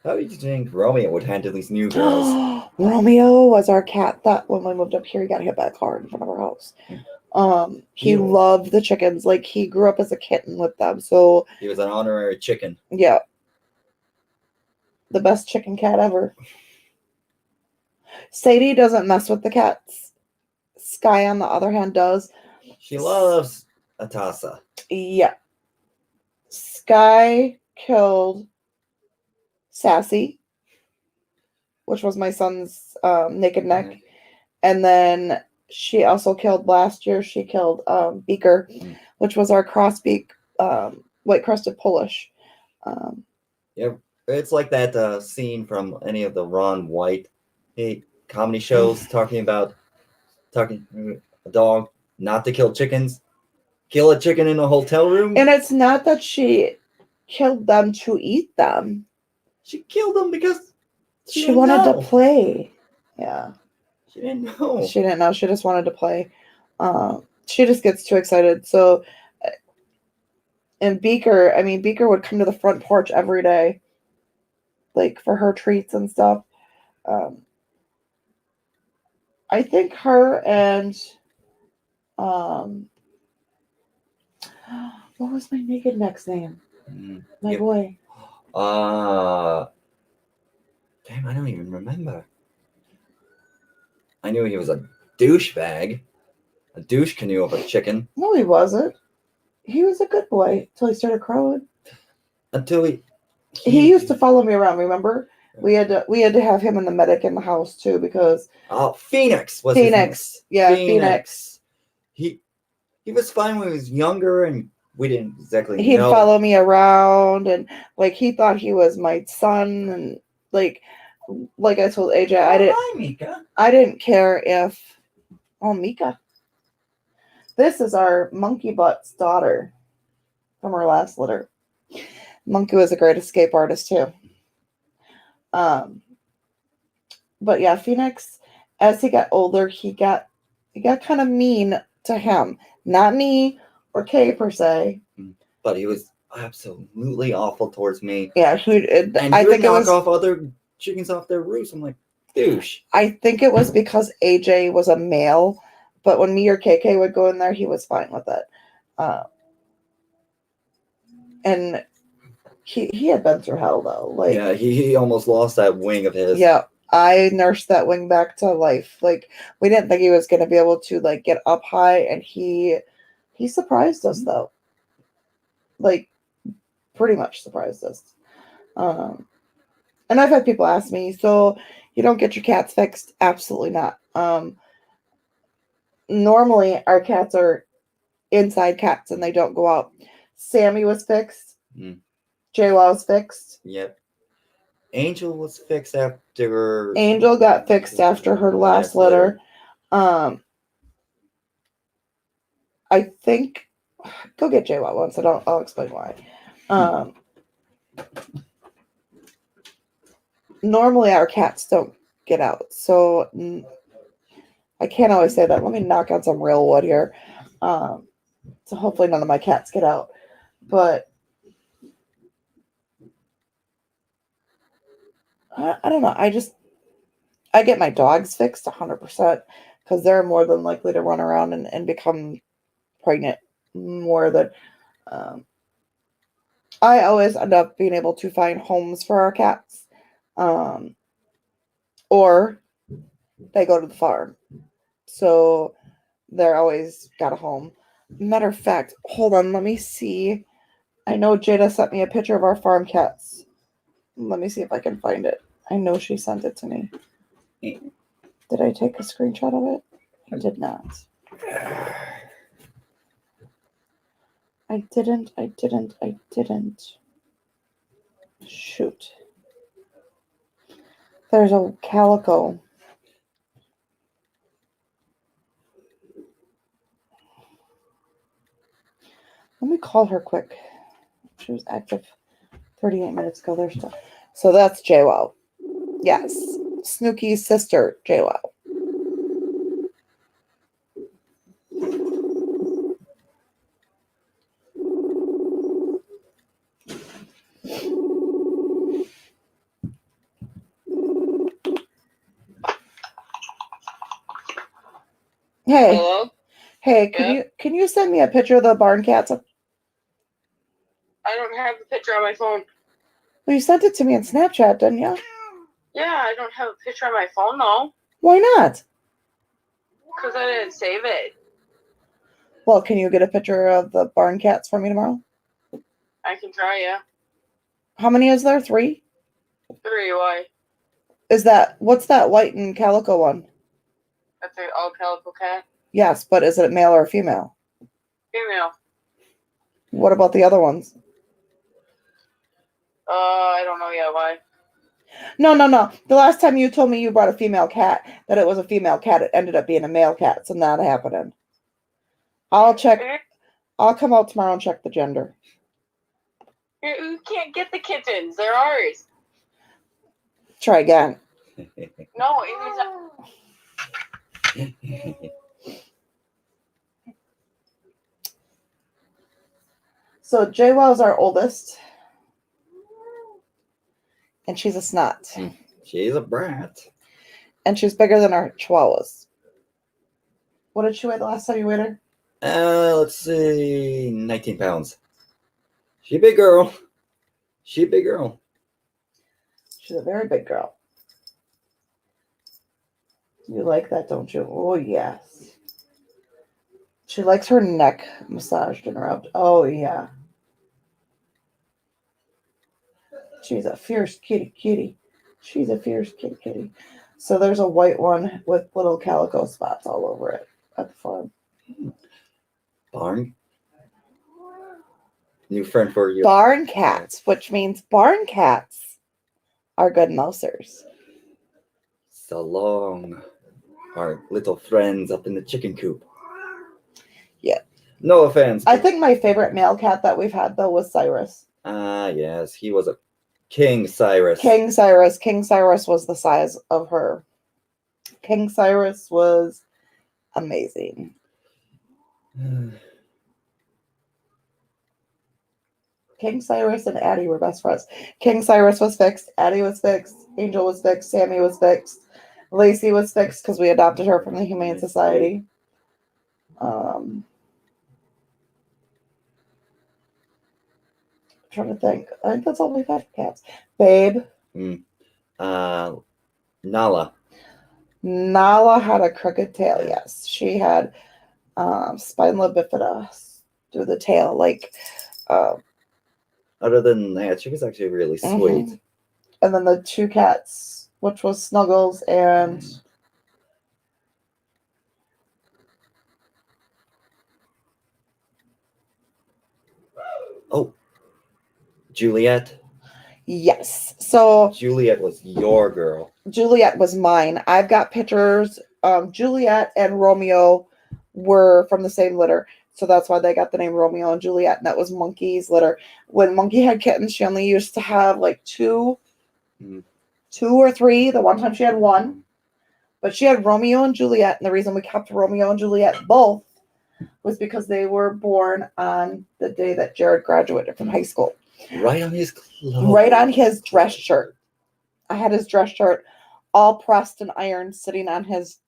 How do you think Romeo would handle these new girls? Romeo was our cat that when we moved up here, he got hit by a car in front of our house. He loved the chickens. Like he grew up as a kitten with them. So he was an honorary chicken. Yeah. The best chicken cat ever. Sadie doesn't mess with the cats. Sky, on the other hand, does. She loves Atasa. Yeah. Sky killed Sassy, which was my son's naked neck. Mm-hmm. And then she also killed last year. She killed Beaker, which was our crossbeak, white-crested Polish. Yeah, it's like that scene from any of the Ron White comedy shows talking about a dog not to kill chickens. Kill a chicken in a hotel room. And it's not that she killed them to eat them. She killed them because she wanted to play. Yeah. She didn't know. She didn't know. She just wanted to play. She just gets too excited. So, and Beaker would come to the front porch every day, like for her treats and stuff. I think her and, what was my naked neck's name? My boy. Damn, I don't even remember. I knew he was a douchebag. A douche canoe of a chicken. No, he wasn't. He was a good boy until he started crowing. Until he used to follow me around, remember? We had to have him and the medic in the house too because Oh, Phoenix was Phoenix. his name. Yeah, Phoenix. He was fine when he was younger, and we didn't exactly He'd know. follow me around and like he thought he was my son and like I told AJ, Hi, Mika. I didn't care if Mika. This is our monkey butt's daughter from her last litter. Monkey was a great escape artist too. But yeah, Phoenix, as he got older, he got kind of mean to him. Not me or Kay per se. But he was absolutely awful towards me. Yeah, I think it was off other chickens off their roofs. I'm like, douche. I think it was because AJ was a male, but when me or KK would go in there, he was fine with it. And he had been through hell though. Like, yeah, he almost lost that wing of his. Yeah, I nursed that wing back to life. Like, we didn't think he was going to be able to like get up high, and he surprised us though. Like, pretty much surprised us. And I've had people ask me, so you don't get your cats fixed? Absolutely not. Normally our cats are inside cats and they don't go out. Sammy was fixed. JWoww was fixed. Yep. Angel was fixed after. Angel got fixed after her last litter. I think. Go get JWoww once, and I'll explain why. Normally our cats don't get out, so I can't always say that. Let me knock on some real wood here. So hopefully none of my cats get out. But I don't know. I get my dogs fixed 100% because they're more than likely to run around and become pregnant more than. I always end up being able to find homes for our cats. Or they go to the farm. So they're always got a home. Matter of fact, hold on, let me see. I know Jada sent me a picture of our farm cats. Let me see if I can find it. I know she sent it to me. Did I take a screenshot of it? I did not. I didn't. Shoot. There's a calico. Let me call her quick. She was active 38 minutes ago. There's still. So that's JWoww. Yes. Snooki's sister, JWoww. Hey. Hello? Hey, Yeah? can you send me a picture of the barn cats? I don't have the picture on my phone. Well, you sent it to me on Snapchat, didn't you? Yeah, I don't have a picture on my phone, no. Why not? Because I didn't save it. Well, can you get a picture of the barn cats for me tomorrow? I can try, yeah. How many is there? 3? 3, why? What's that white and calico one? That's an all calico cat. Yes, but is it male or female? Female. What about the other ones? I don't know yet, why? No. The last time you told me you brought a female cat, that it was a female cat, it ended up being a male cat, so not happening. I'll check. I'll come out tomorrow and check the gender. You can't get the kittens. They're ours. Try again. No, it was... So JWoww's our oldest. And she's a snot. She's a brat. And she's bigger than our chihuahuas. What did she weigh the last time you weighed her? Let's see, 19 pounds. She a big girl. She's a very big girl. You like that, don't you? Oh, yes. She likes her neck massaged and rubbed. Oh, yeah. She's a fierce kitty. She's a fierce kitty kitty. So there's a white one with little calico spots all over it at the farm. Barn. New friend for you. Barn cats, which means barn cats are good mousers. So long. Our little friends up in the chicken coop. Yeah. No offense. I think my favorite male cat that we've had though was Cyrus. Ah, yes, he was a King Cyrus. King Cyrus. King Cyrus was the size of her. King Cyrus was amazing. King Cyrus and Addie were best friends. King Cyrus was fixed. Addie was fixed. Angel was fixed. Sammy was fixed. Lacey was fixed because we adopted her from the Humane Society. Trying to think. I think that's all we've had for cats. Babe. Nala. Nala had a crooked tail, yes. She had spinal bifida through the tail. Other than that, she was actually really sweet. Mhm. And then the two cats, which was Snuggles and Oh, Juliet. yes. So Juliet was your girl. Juliet was mine. I've got pictures. Juliet and Romeo were from the same litter. So that's why they got the name Romeo and Juliet. And that was Monkey's litter. When Monkey had kittens, she only used to have like two or three. The one time she had one. But she had Romeo and Juliet. And the reason we kept Romeo and Juliet both was because they were born on the day that Jared graduated from high school. Right on his clothes. Right on his dress shirt. I had his dress shirt all pressed and ironed sitting on his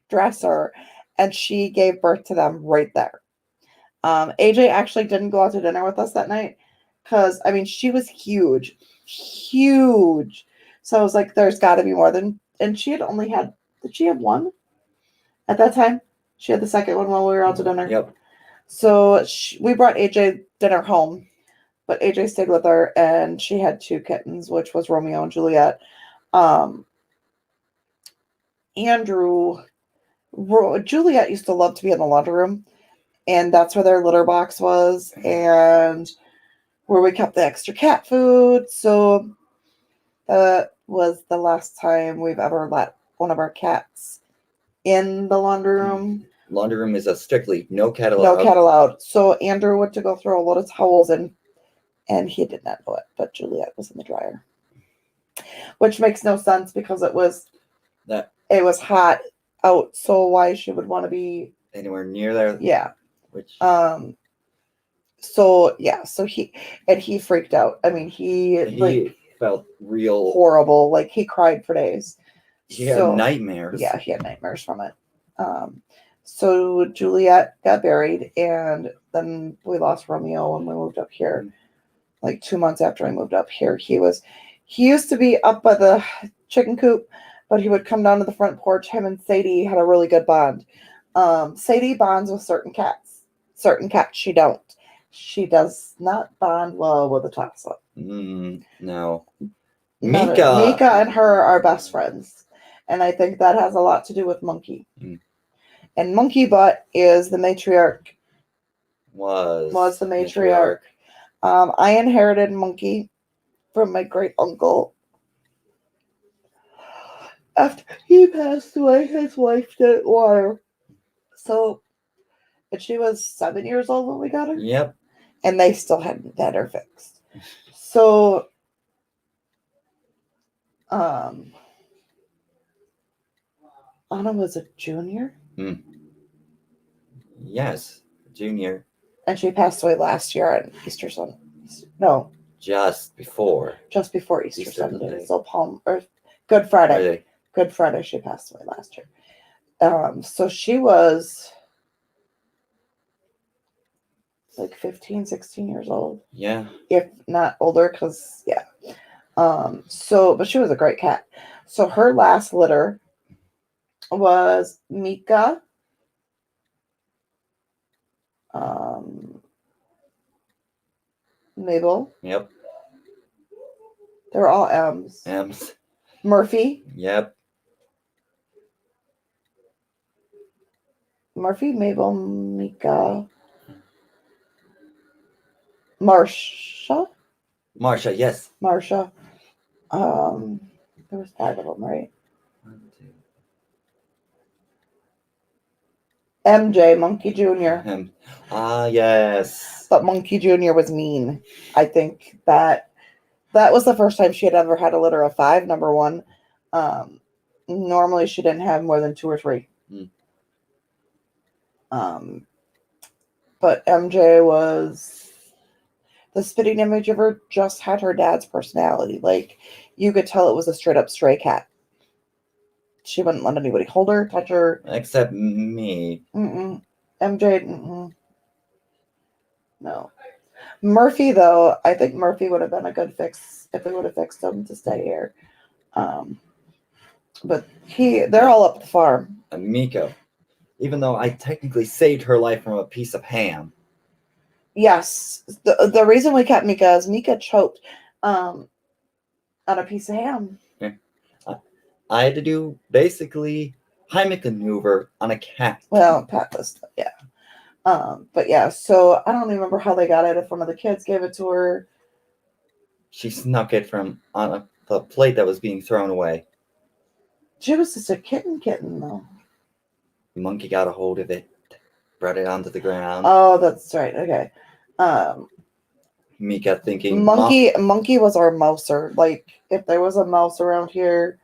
dresser, and she gave birth to them right there. AJ actually didn't go out to dinner with us that night because, I mean, she was huge. So I was like, there's got to be more than, and she had only had, did she have one at that time? She had the second one while we were out to dinner. Yep. So we brought AJ dinner home, but AJ stayed with her, and she had two kittens, which was Romeo and Juliet. Juliet used to love to be in the laundry room, and that's where their litter box was, and where we kept the extra cat food. So that was the last time we've ever let one of our cats in the laundry room. Laundry room is a strictly no cat allowed. No cat allowed. So Andrew went to go throw a load of towels in, and he did not know it, but Juliet was in the dryer, which makes no sense because it was hot out. So why she would want to be anywhere near there? Yeah. Which So he freaked out. I mean, he felt real horrible. Like he cried for days. He had nightmares. Yeah, he had nightmares from it. So Juliet got buried, and then we lost Romeo when we moved up here. Like 2 months after I moved up here, he used to be up by the chicken coop, but he would come down to the front porch. Him and Sadie had a really good bond. Sadie bonds with certain cats. Certain cats she don't. She does not bond well with a toss-up. No. Mika and her are best friends. And I think that has a lot to do with Monkey. And Monkey Butt is the matriarch. Was the matriarch. I inherited Monkey from my great uncle. After he passed away, his wife didn't want her. So, and she was 7 years old when we got her. Yep. And they still hadn't had her fixed. So, Anna was a junior. Yes, junior. And she passed away last year on Easter Sunday. No. Just before Easter Sunday. So Good Friday. Good Friday she passed away last year. So she was like 15, 16 years old. Yeah. If not older, because yeah. But she was a great cat. So her last litter was Mika. Mabel. Yep. They're all M's. M's. Murphy. Yep. Murphy, Mabel, Mika, Marsha. Marsha, yes. Marsha. There was 5 of them, right? 1, 2. MJ, Monkey Jr. Yes. But Monkey Jr. was mean. I think that was the first time she had ever had a litter of 5, number one. Normally she didn't have more than 2 or 3. But MJ was the spitting image of her, just had her dad's personality. Like, you could tell it was a straight up stray cat. She wouldn't let anybody hold her, touch her. Except me. MJ, no. Murphy, though, I think Murphy would have been a good fix if we would have fixed him to stay here. But they're all up at the farm. And Miko. Even though I technically saved her life from a piece of ham. Yes. The reason we kept Mika is Mika choked on a piece of ham. Yeah. I had to do basically Heimlich maneuver on a cat. Well, Pat was, yeah. But yeah, so I don't remember how they got it. If one of the kids gave it to her. She snuck it from on the plate that was being thrown away. She was just a kitten, though. The monkey got a hold of it, brought it onto the ground. Oh, that's right. Okay. Mika thinking Monkey was our mouser. Like, if there was a mouse around here,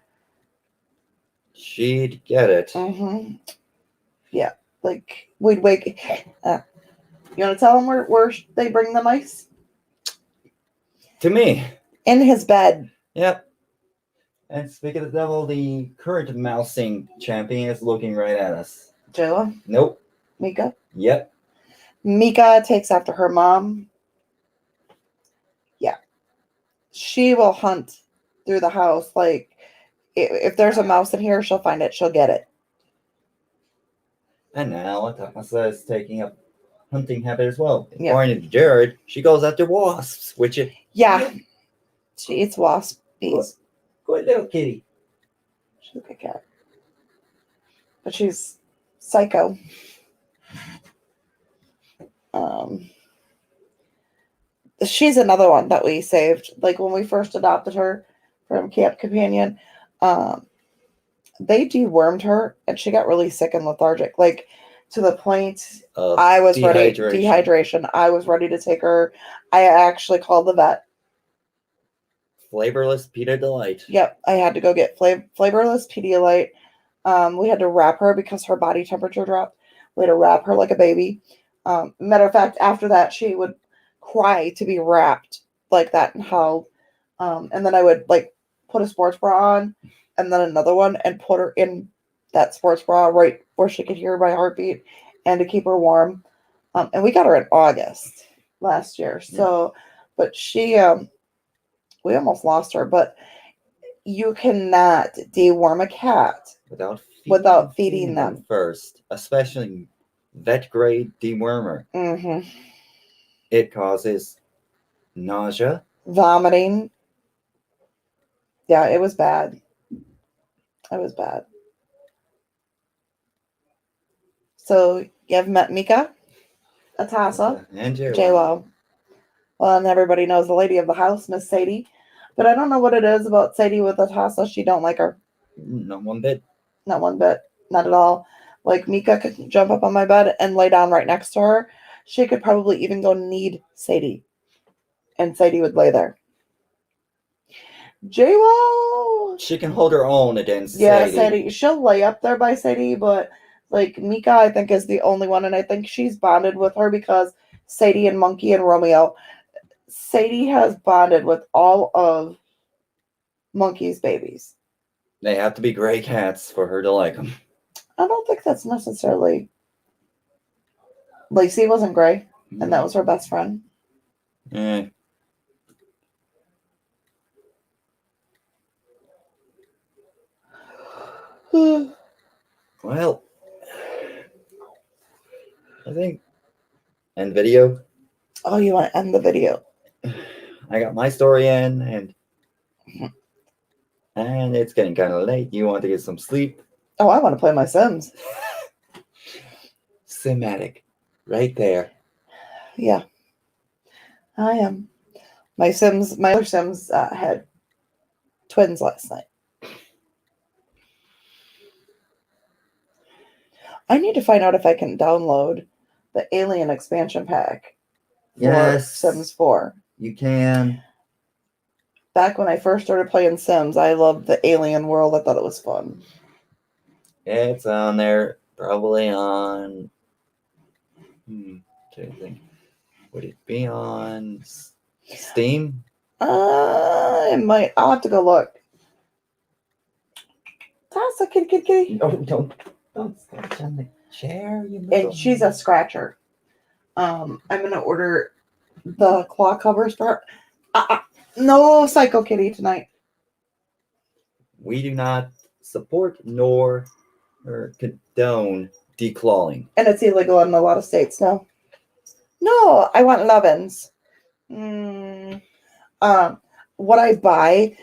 she'd get it. Mm-hmm. Yeah, like we'd wake. You want to tell them where they bring the mice? To me. In his bed. Yep. And speaking of the devil, the current mousing champion is looking right at us. Jayla? Nope. Mika? Yep. Mika takes after her mom. Yeah. She will hunt through the house. Like, if there's a mouse in here, she'll find it. She'll get it. And now Takasa is taking up hunting habit as well. Yep. According to Jared, she goes after wasps, which is... Yeah. She eats wasp bees. Good little kitty. She's a good cat. But she's psycho. She's another one that we saved. Like, when we first adopted her from Camp Companion, they dewormed her and she got really sick and lethargic. Like, to the point I was ready. Dehydration. I was ready to take her. I actually called the vet. Flavorless Pedialyte. Yep, I had to go get flavorless Pedialyte. We had to wrap her because her body temperature dropped. We had to wrap her like a baby. Matter of fact, after that, she would cry to be wrapped like that and howl. And then I would like put a sports bra on and then another one and put her in that sports bra right where she could hear my heartbeat and to keep her warm. And we got her in August last year. So, but she, we almost lost her, but you cannot deworm a cat without feeding them first, especially vet grade dewormer. Mm-hmm. It causes nausea, vomiting. Yeah, it was bad. It was bad. So you have met Mika, Atasa, and J-Lo. Well, and everybody knows the lady of the house, Miss Sadie. But I don't know what it is about Sadie with Atasa. She don't like her. Not one bit. Not one bit. Not at all. Like, Mika could jump up on my bed and lay down right next to her. She could probably even go knead Sadie. And Sadie would lay there. J-Lo! She can hold her own against Sadie. She'll lay up there by Sadie, but like Mika, I think, is the only one, and I think she's bonded with her because Sadie and Monkey and Romeo. Sadie has bonded with all of Monkey's babies. They have to be gray cats for her to like them. I don't think that's necessarily. Lacey wasn't gray, and that was her best friend. Well, I think end video. Oh, you want to end the video? I got my story in, and And it's getting kind of late. You want to get some sleep? Oh, I want to play my Sims. Cinematic. Right there. Yeah, I am. My other Sims had twins last night. I need to find out if I can download the Alien expansion pack for Yes. Sims 4. You can. Back when I first started playing Sims, I loved the Alien world. I thought it was fun. It's on there. Probably on. Trying to think. Would it be on Steam? It might. I'll have to go look. That's a kitty. No, don't scratch on the chair. You And she's a scratcher. I'm gonna order the claw covers for her. No Psycho Kitty tonight. We do not support nor condone declawing. And it's illegal in a lot of states now. No, I want Lovin's. What I buy,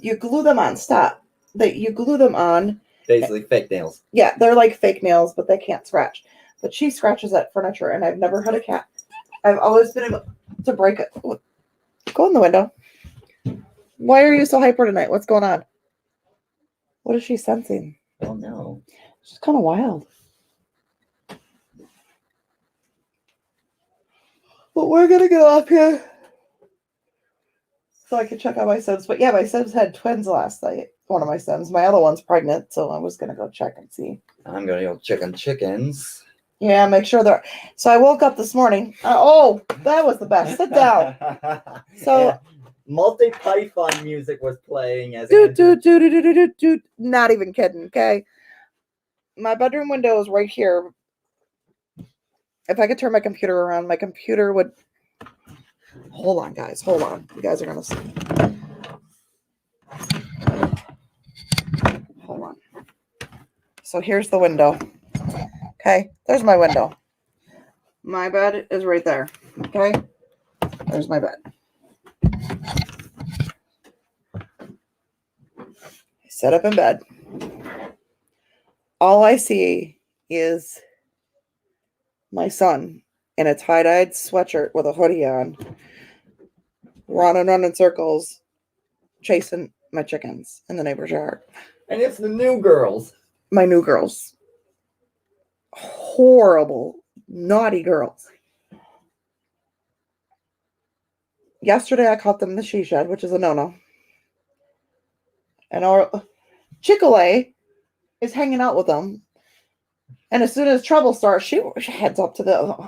you glue them on. Stop. You glue them on. Basically, fake nails. Yeah, they're like fake nails, but they can't scratch. But she scratches at furniture, and I've never had a cat. I've always been able to break it. Go in the window. Why are you so hyper tonight? What's going on? What is she sensing? Oh no. She's kind of wild. But we're gonna get off here so I can check out my Sims. But yeah, my Sims had twins last night. One of my Sims. My other one's pregnant, so I was gonna go check and see. I'm gonna go check on chickens. Yeah, make sure they're. So I woke up this morning. Oh, that was the best. Sit down. So. Yeah. Multi Python music was playing as Dude. Not even kidding, okay? My bedroom window is right here. If I could turn my computer around, my computer would. Hold on, guys. Hold on. You guys are going to see. Hold on. So here's the window. Okay? There's my window. My bed is right there. Okay? There's my bed. Set up in bed. All I see is my son in a tie-dyed sweatshirt with a hoodie on, running in circles, chasing my chickens in the neighbor's yard. And it's the new girls. My new girls. Horrible, naughty girls. Yesterday I caught them in the she shed, which is a no-no. And our Chick-fil-A is hanging out with them. And as soon as trouble starts, she heads up to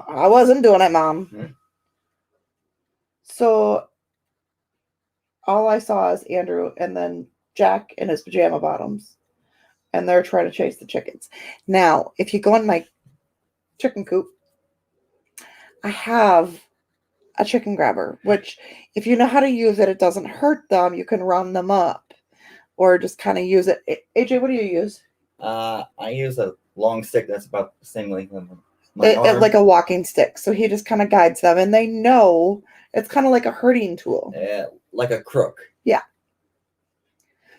I wasn't doing it, Mom. Hmm. So all I saw is Andrew and then Jack in his pajama bottoms. And they're trying to chase the chickens. Now, if you go in my chicken coop, I have a chicken grabber, which if you know how to use it, it doesn't hurt them. You can round them up. Or just kind of use it. AJ, what do you use? I use a long stick that's about the same length as my arm. Like a walking stick. So he just kind of guides them. And they know it's kind of like a herding tool. Yeah, like a crook. Yeah.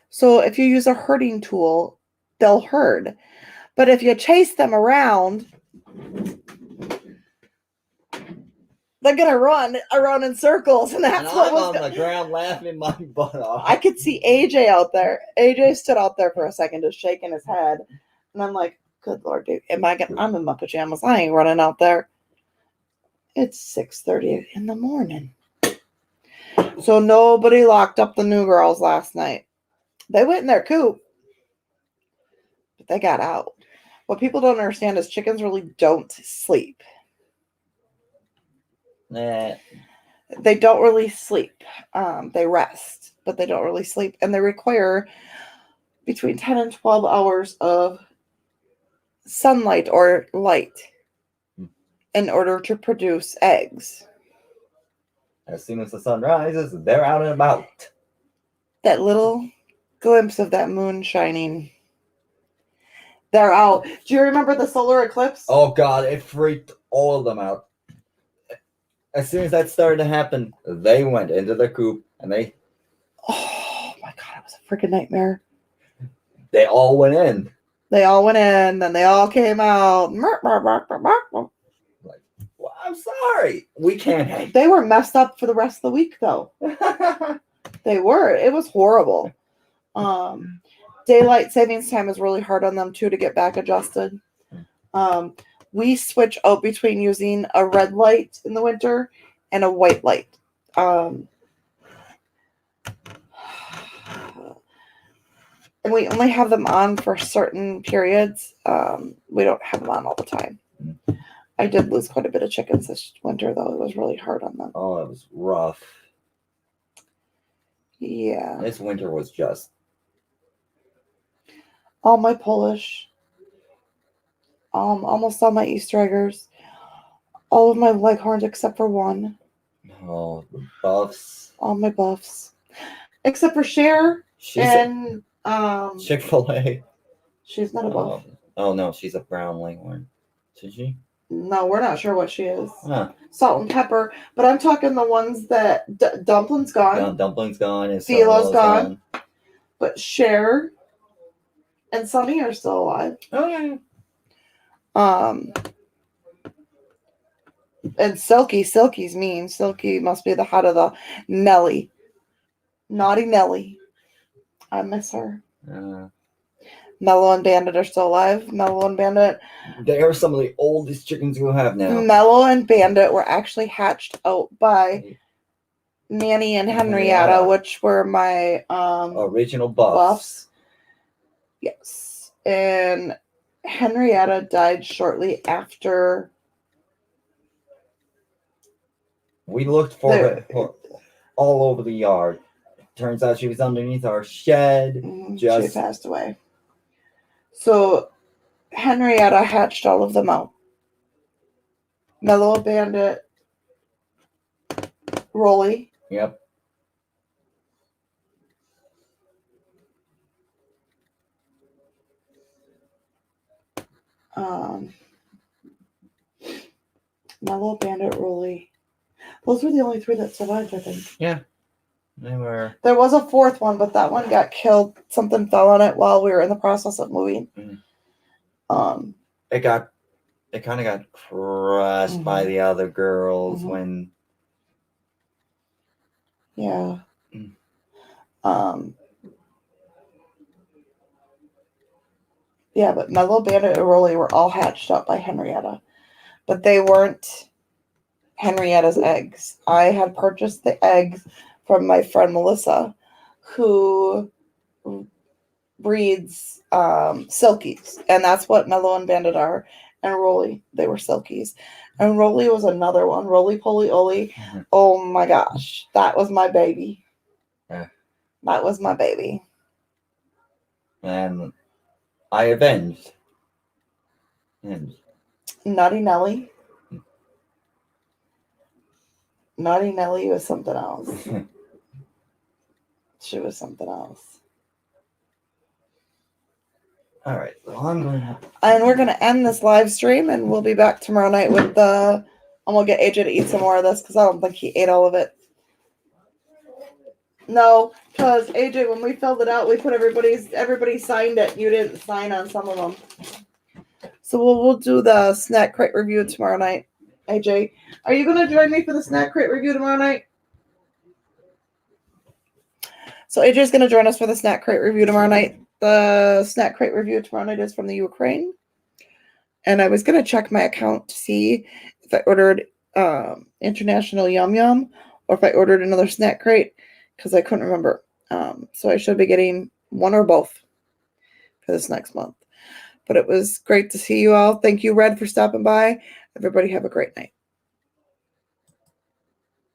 So if you use a herding tool, they'll herd. But if you chase them around, they're going to run around in circles. And that's And what I'm was on the ground laughing my butt off. I could see AJ out there. AJ stood out there for a second, just shaking his head. And I'm like, good Lord, dude. I'm in my pajamas. I ain't running out there. It's 6:30 in the morning. So nobody locked up the new girls last night. They went in their coop, but they got out. What people don't understand is chickens really don't sleep. Nah. They don't really sleep. They rest, but they don't really sleep. And they require between 10 and 12 hours of sunlight or light in order to produce eggs. As soon as the sun rises, they're out and about. That little glimpse of that moon shining. They're out. Do you remember the solar eclipse? Oh God, it freaked all of them out. As soon as that started to happen, they went into the coop and they. Oh my God, That was a freaking nightmare. They all went in. They all went in, then they all came out. Well, I'm sorry. We can't hang. They were messed up for the rest of the week, though. They were. It was horrible. Daylight savings time is really hard on them, too, to get back adjusted. We switch out between using a red light in the winter and a white light. And we only have them on for certain periods. We don't have them on all the time. I did lose quite a bit of chickens this winter, though. It was really hard on them. Oh, it was rough. Yeah. This winter was just. All my Polish, almost all my Easter eggers, all of my leghorns except for one. Oh, the buffs. All my buffs, except for Cher and Chick-fil-A. she's not a buff. Oh no, she's a brown leghorn. Is she? No, we're not sure what she is. Huh. Salt and pepper, but I'm talking the ones that Dumpling's gone, Dumpling's gone. Philo's gone, but Cher and Sunny are still alive. Oh yeah. And Silky's mean. Silky must be the head of the Nelly. Naughty Nelly. I miss her. Mellow and Bandit are still alive. Mellow and Bandit. They are some of the oldest chickens we'll have now. Mellow and Bandit were actually hatched out by Nanny and Henrietta, which were my original buffs. Yes. And Henrietta died shortly after. We looked for her all over the yard. Turns out she was underneath our shed. She passed away. So Henrietta hatched all of them out. Mellow Bandit, Rolly. Yep. Mellow Bandit, Rolly. Those were the only three that survived, I think. Yeah. They were. There was a fourth one, but that one got killed. Something fell on it while we were in the process of moving. It kind of got crushed by the other girls when. Yeah. Yeah, but Mellow Bandit and Rolly were all hatched up by Henrietta. But they weren't Henrietta's eggs. I had purchased the eggs from my friend Melissa, who breeds silkies. And that's what Mellow and Bandit are. And Rolly, they were silkies. And Rolly was another one. Rolly Poly Oly. Oh my gosh. That was my baby. Yeah. That was my baby. And I avenged. Naughty Nelly. Naughty Nelly was something else. She was something else. All right. Well, And we're going to end this live stream, and we'll be back tomorrow night with and we'll get AJ to eat some more of this, because I don't think he ate all of it. No, because AJ, when we filled it out, we put everybody signed it. You didn't sign on some of them. So we'll do the snack crate review tomorrow night. AJ, are you going to join me for the snack crate review tomorrow night? So AJ's going to join us for the snack crate review tomorrow night. The snack crate review tomorrow night is from the Ukraine. And I was going to check my account to see if I ordered International Yum Yum or if I ordered another snack crate, because I couldn't remember. So I should be getting one or both for this next month. But it was great to see you all. Thank you, Red, for stopping by. Everybody have a great night.